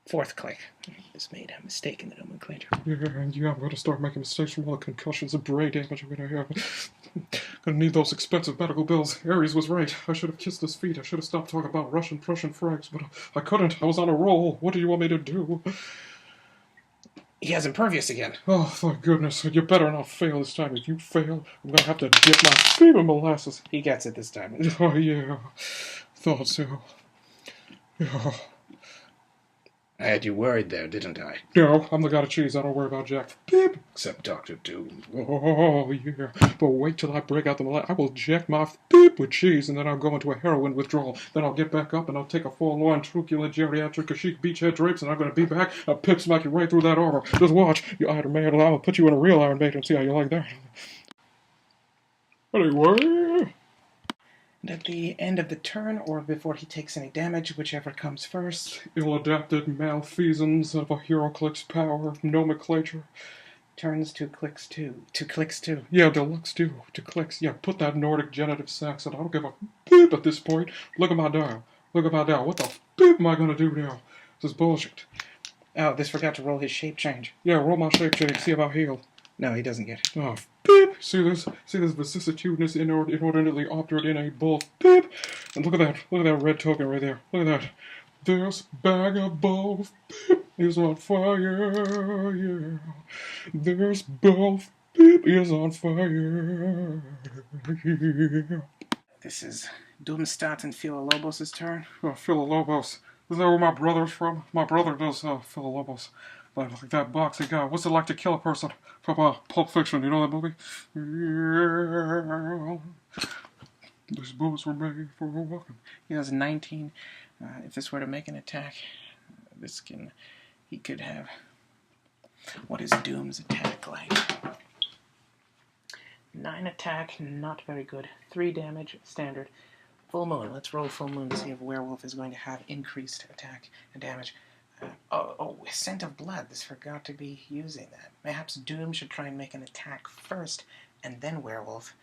4th click. I just made a mistake in the nomenclature. Yeah, I'm going to start making mistakes from all the concussions and brain damage I'm going to have. Gonna need those expensive medical bills. Ares was right. I should have kissed his feet. I should have stopped talking about Russian frags, but I couldn't. I was on a roll. What do you want me to do? He has impervious again. Oh, thank goodness. You better not fail this time. If you fail, I'm going to have to dip my feet in molasses. He gets it this time. Oh, yeah. Thought so. Yeah. I had you worried there, didn't I? No, I'm the god of cheese. I don't worry about Jack. Beep. Except Dr. Doom. Oh, yeah. But wait till I break out the molasses. I will jack my beep with cheese, and then I'll go into a heroin withdrawal. Then I'll get back up, and I'll take a forlorn, truculent, geriatric, chic beachhead drapes, and I'm going to be back. I'll pip smack you right through that armor. Just watch. You Iron Maiden. I'm going to put you in a real Iron Maiden and see how you like that. Anyway... And at the end of the turn, or before he takes any damage, whichever comes first. Ill-adapted malfeasance of a HeroClix power nomenclature. Turns to clicks 2. To clicks 2. Yeah, deluxe 2. To clicks. Yeah, put that Nordic genitive Saxon. I don't give a beep at this point. Look at my dial. Look at my dial. What the beep am I going to do now? This is bullshit. Oh, this forgot to roll his shape change. Yeah, roll my shape change. See if I heal. No, he doesn't get it. Oh, beep! See this? See this vicissitudinous, inordinately obdurate in a bull. Beep! And look at that. Look at that red token right there. Look at that. This bag of both beep is on fire, yeah. This both beep is on fire, yeah. This is Doomstad and filalobos' turn. Oh, filalobos. Is that where my brother's from? My brother does filalobos. Like that boxing guy. What's it like to kill a person? From Pulp Fiction, you know that movie? Yeah. These boots were made for walking. He has 19. If this were to make an attack, he could have... What is Doom's attack like? 9 attack, not very good. 3 damage, standard. Full moon. Let's roll full moon to see if werewolf is going to have increased attack and damage. Scent of blood. This forgot to be using that. Perhaps Doom should try and make an attack first, and then Werewolf.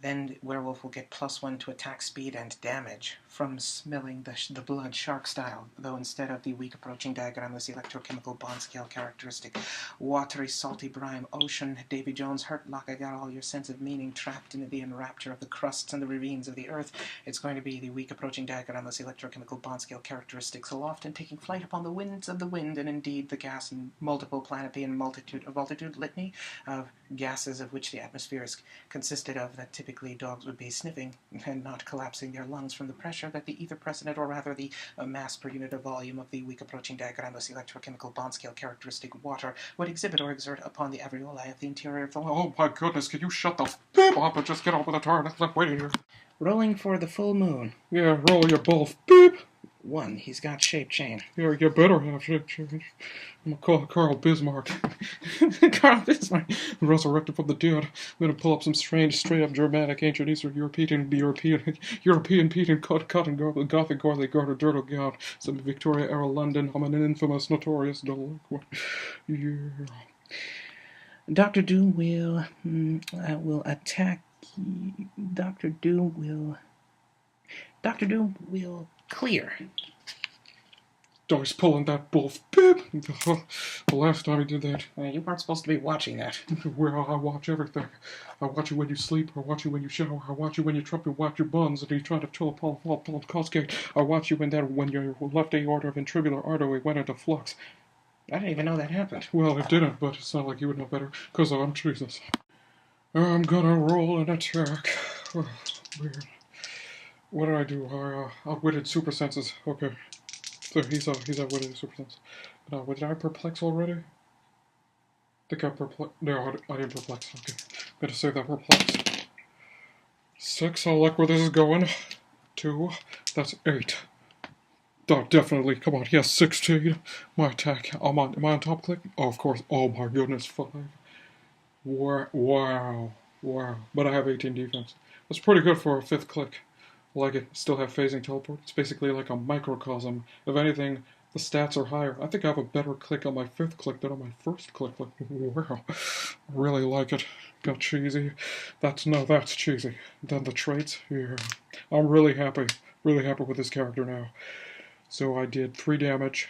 Then Werewolf will get +1 to attack speed and damage from smelling the blood shark style, though instead of the weak approaching diagramless electrochemical bond scale characteristic. Watery, salty brine, ocean, Davy Jones, hurt lock, I got all your sense of meaning trapped in the enrapture of the crusts and the ravines of the earth. It's going to be the weak approaching diagramless electrochemical bond scale characteristics, aloft and taking flight upon the winds of the wind, and indeed the gas and multiple planetary multitude litany of gases of which the atmosphere is consisted of that typically dogs would be sniffing and not collapsing their lungs from the pressure that the ether precedent, or rather the mass per unit of volume of the weak approaching diagramless electrochemical bond scale characteristic water would exhibit or exert upon the alveoli of the interior of the lung. Oh my goodness, can you shut the f*** up and just get on with the turn? I'm waiting here. Rolling for the full moon. Yeah, roll your both. Beep! 1. He's got shape chain. Yeah, you better have shape change. I'm gonna call Carl Bismarck. Carl Bismarck. Resurrected from the dead. I'm gonna pull up some strange, straight-up Germanic, ancient Eastern European Pete and cotton Gothic, garter, dirtle gown. Some Victoria-era London. I'm an infamous, notorious delinquent. Yeah. Dr. Doom will attack. Dr. Doom will clear. He's pulling that bull. Beep! The last time he did that. You weren't supposed to be watching that. Well, I watch everything. I watch you when you sleep. I watch you when you shower. I watch you when you trip and watch your buns and you try to chill upon Cosgate. I watch you when your left aorta ventricular artery went into flux. I didn't even know that happened. Well, it didn't, but it's not like you would know better, because I'm Jesus. I'm gonna roll an attack. Oh, weird. What did I do? I outwitted super senses. Okay. So he's outwitted super senses. Now, did I perplex already? I think I perplex. No, I didn't perplex. Okay. Better save that perplex. 6, I like where this is going. 2, that's 8. Oh, definitely. Come on, he has 16. My attack. Am I on top click? Oh, of course. Oh my goodness, 5. Wow. But I have 18 defense. That's pretty good for a 5th click. I like it. Still have phasing teleport. It's basically like a microcosm. If anything, the stats are higher. I think I have a better click on my 5th click than on my 1st click. Like, wow. I really like it. Got cheesy. That's cheesy. Then the traits. Yeah. I'm really happy. Really happy with this character now. So I did 3 damage.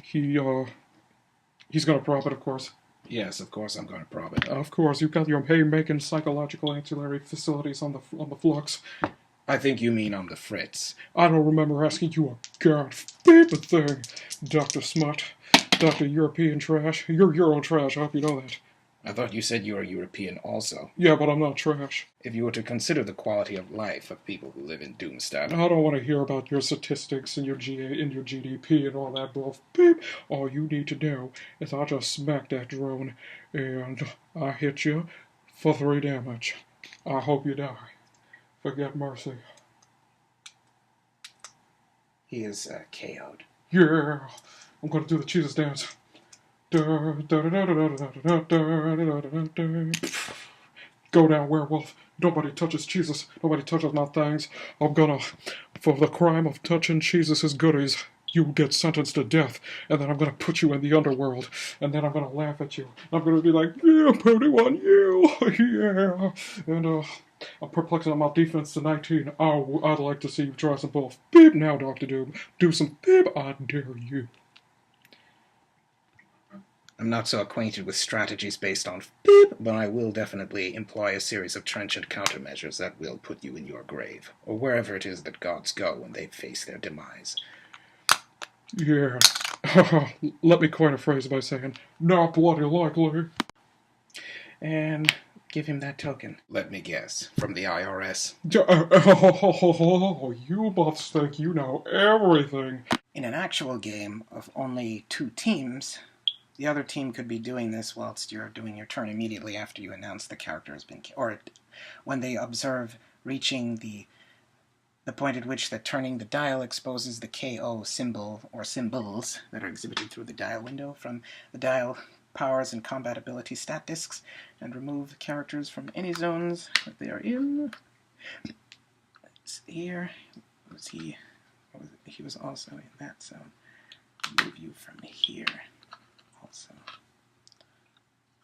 He's gonna prop it, of course. Yes, of course I'm going to probe it. Of course, you've got your haymaking psychological ancillary facilities on the flux. I think you mean on the fritz. I don't remember asking you a god-beep thing, Dr. Smut. Dr. European Trash. You're Euro Trash, I hope you know that. I thought you said you were European also. Yeah, but I'm not trash. If you were to consider the quality of life of people who live in Doomstad. I don't want to hear about your statistics and your GDP and all that bull. Beep. All you need to know is I just smacked that drone and I hit you for 3 damage. I hope you die. Forget mercy. He is KO'd. Yeah, I'm gonna do the Jesus dance. Go down, werewolf. Nobody touches Jesus. Nobody touches my things. I'm gonna, for the crime of touching Jesus' goodies, you get sentenced to death, and then I'm gonna put you in the underworld, and then I'm gonna laugh at you. I'm gonna be like, yeah, putting on you, yeah. And I'm perplexing on my defense to 19. Oh, I'd like to see you try some bull. Beep now, Dr. Doom. Do some beep, I dare you. I'm not so acquainted with strategies based on beep, but I will definitely employ a series of trenchant countermeasures that will put you in your grave, or wherever it is that gods go when they face their demise. Yeah. Let me coin a phrase by saying, not bloody likely. And give him that token. Let me guess, from the IRS. You both think you know everything. In an actual game of only 2 teams, the other team could be doing this whilst you're doing your turn immediately after you announce the character has been or when they observe reaching the point at which the turning the dial exposes the KO symbol or symbols that are exhibited through the dial window from the dial powers and combat ability stat discs, and remove the characters from any zones that they are in. Here, he was also in that zone. move you from here. Also,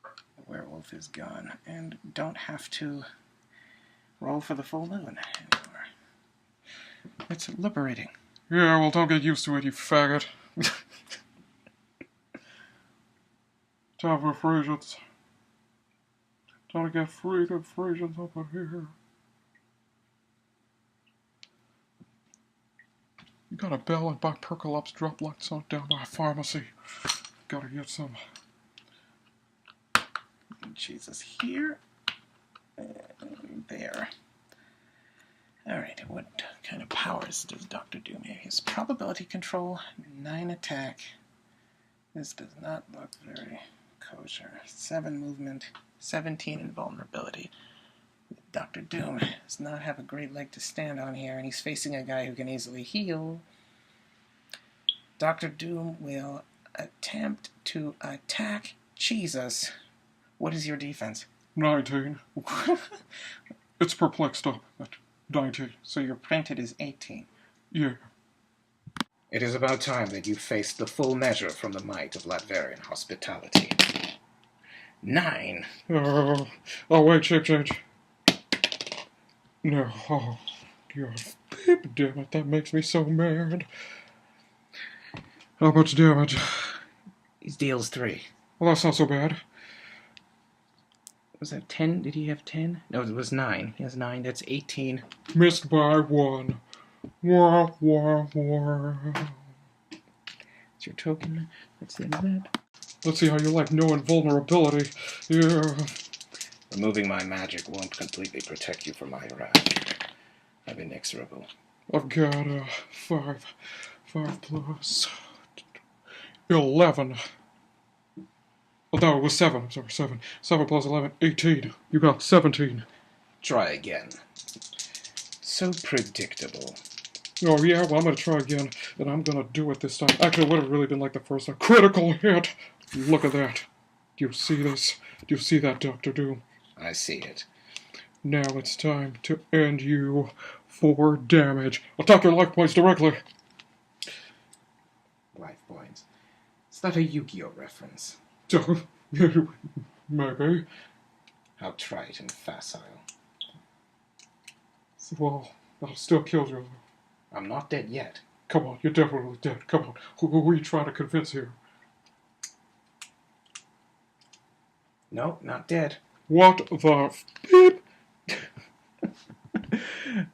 the werewolf is gone, and don't have to roll for the full moon anymore. It's liberating. Yeah, well, don't get used to it, you faggot. Time for Frisians. Time to get freaking Frisians up in here. You got a bell and buy Percolops drop lights on down by a pharmacy. Gotta get some. Jesus, here. And there. Alright, what kind of powers does Dr. Doom have? His probability control, 9 attack. This does not look very kosher. 7 movement, 17 invulnerability. Dr. Doom does not have a great leg to stand on here, and he's facing a guy who can easily heal. Dr. Doom will attempt to attack Jesus. What is your defense? 19. It's perplexed up at 19. So your printed is 18. Yeah. It is about time that you faced the full measure from the might of Latverian hospitality. 9. Oh, wait, change. No, oh, God. Damn it, that makes me so mad. How much damage? He deals 3. Well, that's not so bad. Was that 10? Did he have 10? No, it was 9. He has 9. That's 18. Missed by 1. Wah, wah, wah. That's your token. That's the end of that. Let's see how you like no invulnerability. Yeah. Removing my magic won't completely protect you from my wrath. I'm inexorable. I've got 5 plus 11. Oh, no, it was 7. I'm sorry, 7. 7 plus 11, 18. You got 17. Try again. So predictable. Oh, yeah, well, I'm gonna try again, and I'm gonna do it this time. Actually, it would have really been like the first time. Critical hit! Look at that. Do you see this? Do you see that, Dr. Doom? I see it. Now it's time to end you for damage. Attack your life points directly. Life points. Is that a Yu-Gi-Oh reference? Maybe. How trite and facile. Well, that'll still kill you. I'm not dead yet. Come on, you're definitely dead. Come on. Who are you trying to convince here? No, not dead. What the beep?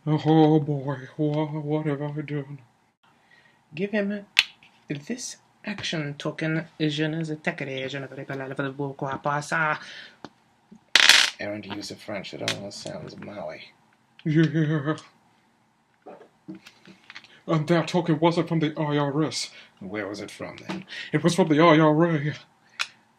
Oh boy, what have I done? Give him this action token. Je ne sais je ne vais pas la pourquoi pas ça. Errant use of French that almost sounds Maui. Yeah. And that token wasn't from the IRS. Where was it from, then? It was from the IRA.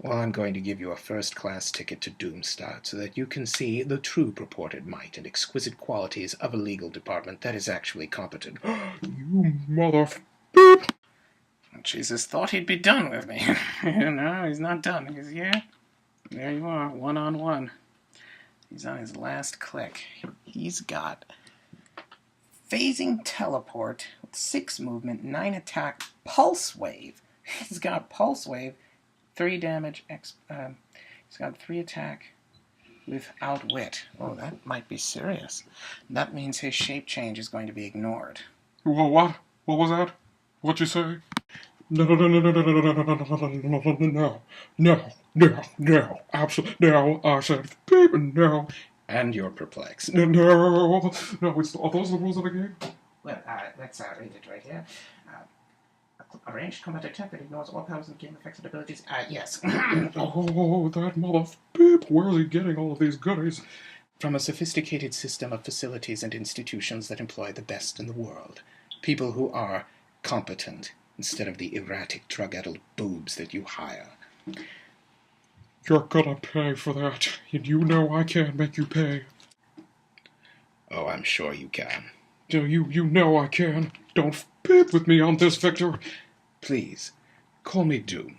Well, I'm going to give you a first-class ticket to Doomstad so that you can see the true purported might and exquisite qualities of a legal department that is actually competent. You mother... Beep. Jesus thought he'd be done with me. No, he's not done. He's here. There you are, 1-on-1. He's on his last click. He's got phasing teleport with 6 movement, 9 attack, pulse wave. He's got pulse wave, 3 damage. He's got 3 attack with outwit. Oh, that might be serious. That means his shape change is going to be ignored. Well, what? What was that? What'd you say? No, absolutely, no, I said, beep, no. And you're perplexed. No, are those the rules of the game? Well, let's read it right here. A ranged combat attack that ignores all powers and game effects and abilities. Yes. Oh, that mother beep, where's he getting all of these goodies? From a sophisticated system of facilities and institutions that employ the best in the world. People who are competent, instead of the erratic, drug-addled boobs that you hire. You're gonna pay for that, and you know I can't make you pay. Oh, I'm sure you can. You know I can. Don't beep with me on this, Victor. Please, call me Doom.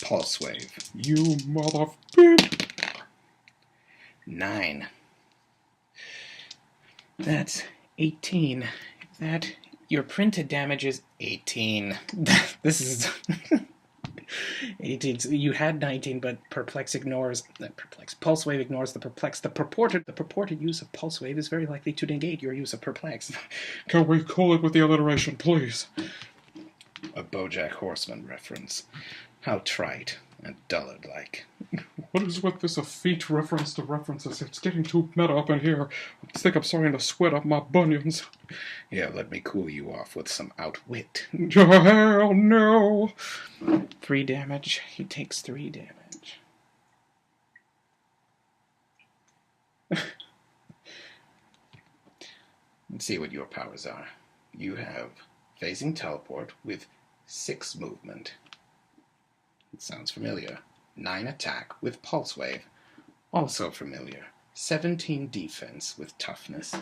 Pulse wave. You mother beep. 9. That's 18. That Your printed damage is 18. This is 18. So you had 19, but Perplex ignores Pulse Wave ignores the Perplex. The purported use of Pulse Wave is very likely to negate your use of Perplex. Can we call it with the alliteration, please? A BoJack Horseman reference. How trite and dullard-like. What is with this effete reference to references? It's getting too meta up in here. I think I'm starting to sweat up my bunions. Yeah, let me cool you off with some outwit. Hell no! 3 damage. He takes 3 damage. Let's see what your powers are. You have phasing teleport with 6 movement. It sounds familiar. 9 attack with pulse wave. Also familiar. 17 defense with toughness.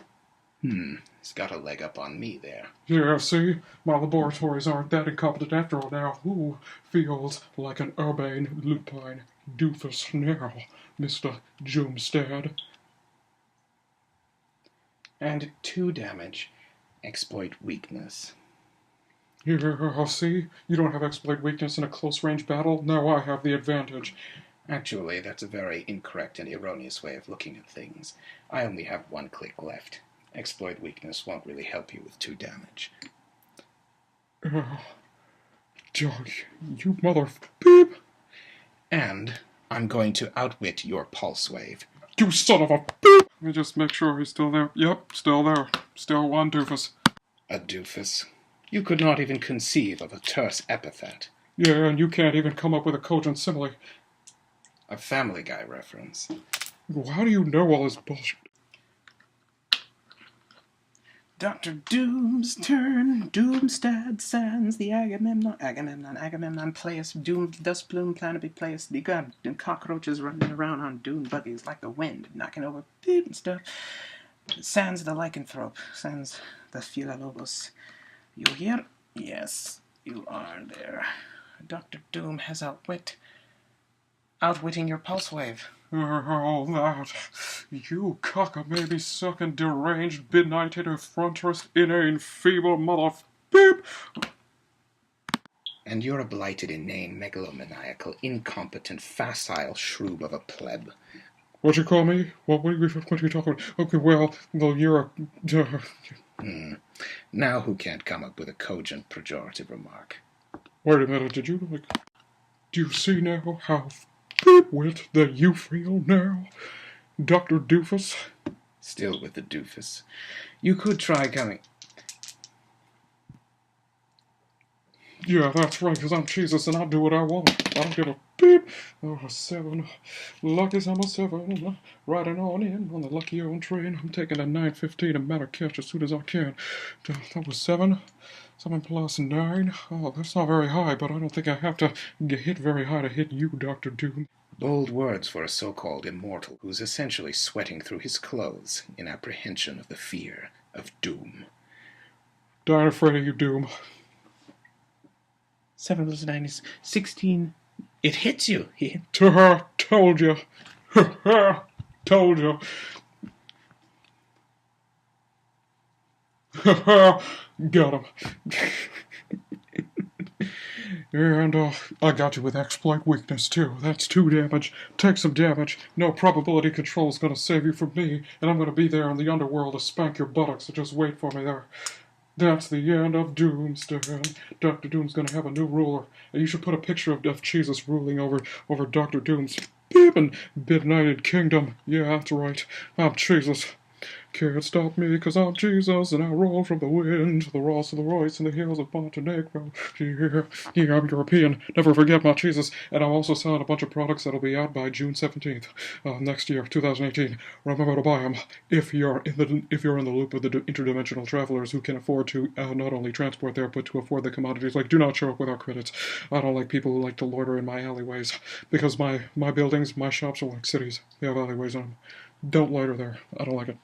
He's got a leg up on me there. Yeah, see? My laboratories aren't that incompetent after all now. Who feels like an urbane lupine doofus now, Mr. Doomstad? And 2 damage. Exploit weakness. Yeah, see? You don't have exploit weakness in a close-range battle. Now I have the advantage. Actually, that's a very incorrect and erroneous way of looking at things. I only have 1 click left. Exploit weakness won't really help you with 2 damage. You mother beep! And I'm going to outwit your pulse wave. You son of a beep! Let me just make sure he's still there. Yep, still there. Still one doofus. A doofus? You could not even conceive of a terse epithet. Yeah, and you can't even come up with a cogent simile. A Family Guy reference. How do you know all this bullshit? Dr. Doom's turn. Doomstad sands the Agamemnon players. Doom dust plume planet be placed. You got cockroaches running around on Doom buggies like the wind, knocking over beep and stuff. Sands the lycanthrope. Sands the filalobos. You hear? Yes, you are there. Dr. Doom has outwitting your pulse wave. All that. You cockamamie sucking deranged benighted effronterous inane feeble mother beep! And you're a blighted, inane, megalomaniacal, incompetent, facile shroob of a pleb. What you call me? What are you talking about? Okay, well, you're a... Now who can't come up with a cogent pejorative remark? Wait a minute, do you see now how wit that you feel now, Dr. Doofus? Still with the doofus. You could try coming... Yeah, that's right, because I'm Jesus and I'll do what I want. I don't give a beep. Oh, a 7. Lucky's I'm a 7. Riding on in on the lucky own train. I'm taking a 9:15 and matter catch as soon as I can. That was 7. 7 plus 9. Oh, that's not very high, but I don't think I have to get hit very high to hit you, Dr. Doom. Bold words for a so-called immortal who's essentially sweating through his clothes in apprehension of the fear of doom. Dying afraid of you, Doom. 7 plus 9 is 16. It hits you. To her, told you. Told you. Got him. And I got you with exploit weakness too. That's 2 damage. Take some damage. No probability control is going to save you from me, and I'm going to be there in the underworld to spank your buttocks, so just wait for me there. That's the end of Doomstad. Dr. Doom's going to have a new ruler. And you should put a picture of Jesus ruling over Dr. Doom's beep and benighted kingdom. Yeah, that's right. I'm Jesus. Can't stop me, 'cause I'm Jesus, and I roll from the wind to the Ross and the Royce and the hills of Montenegro. Yeah, I'm European. Never forget my Jesus. And I'm also selling a bunch of products that'll be out by June 17th, next year, 2018. Remember to buy them if you're in the loop of the interdimensional travelers who can afford to not only transport there, but to afford the commodities. Like, do not show up with our credits. I don't like people who like to loiter in my alleyways, because my buildings, my shops are like cities. They have alleyways on them. Don't loiter there. I don't like it.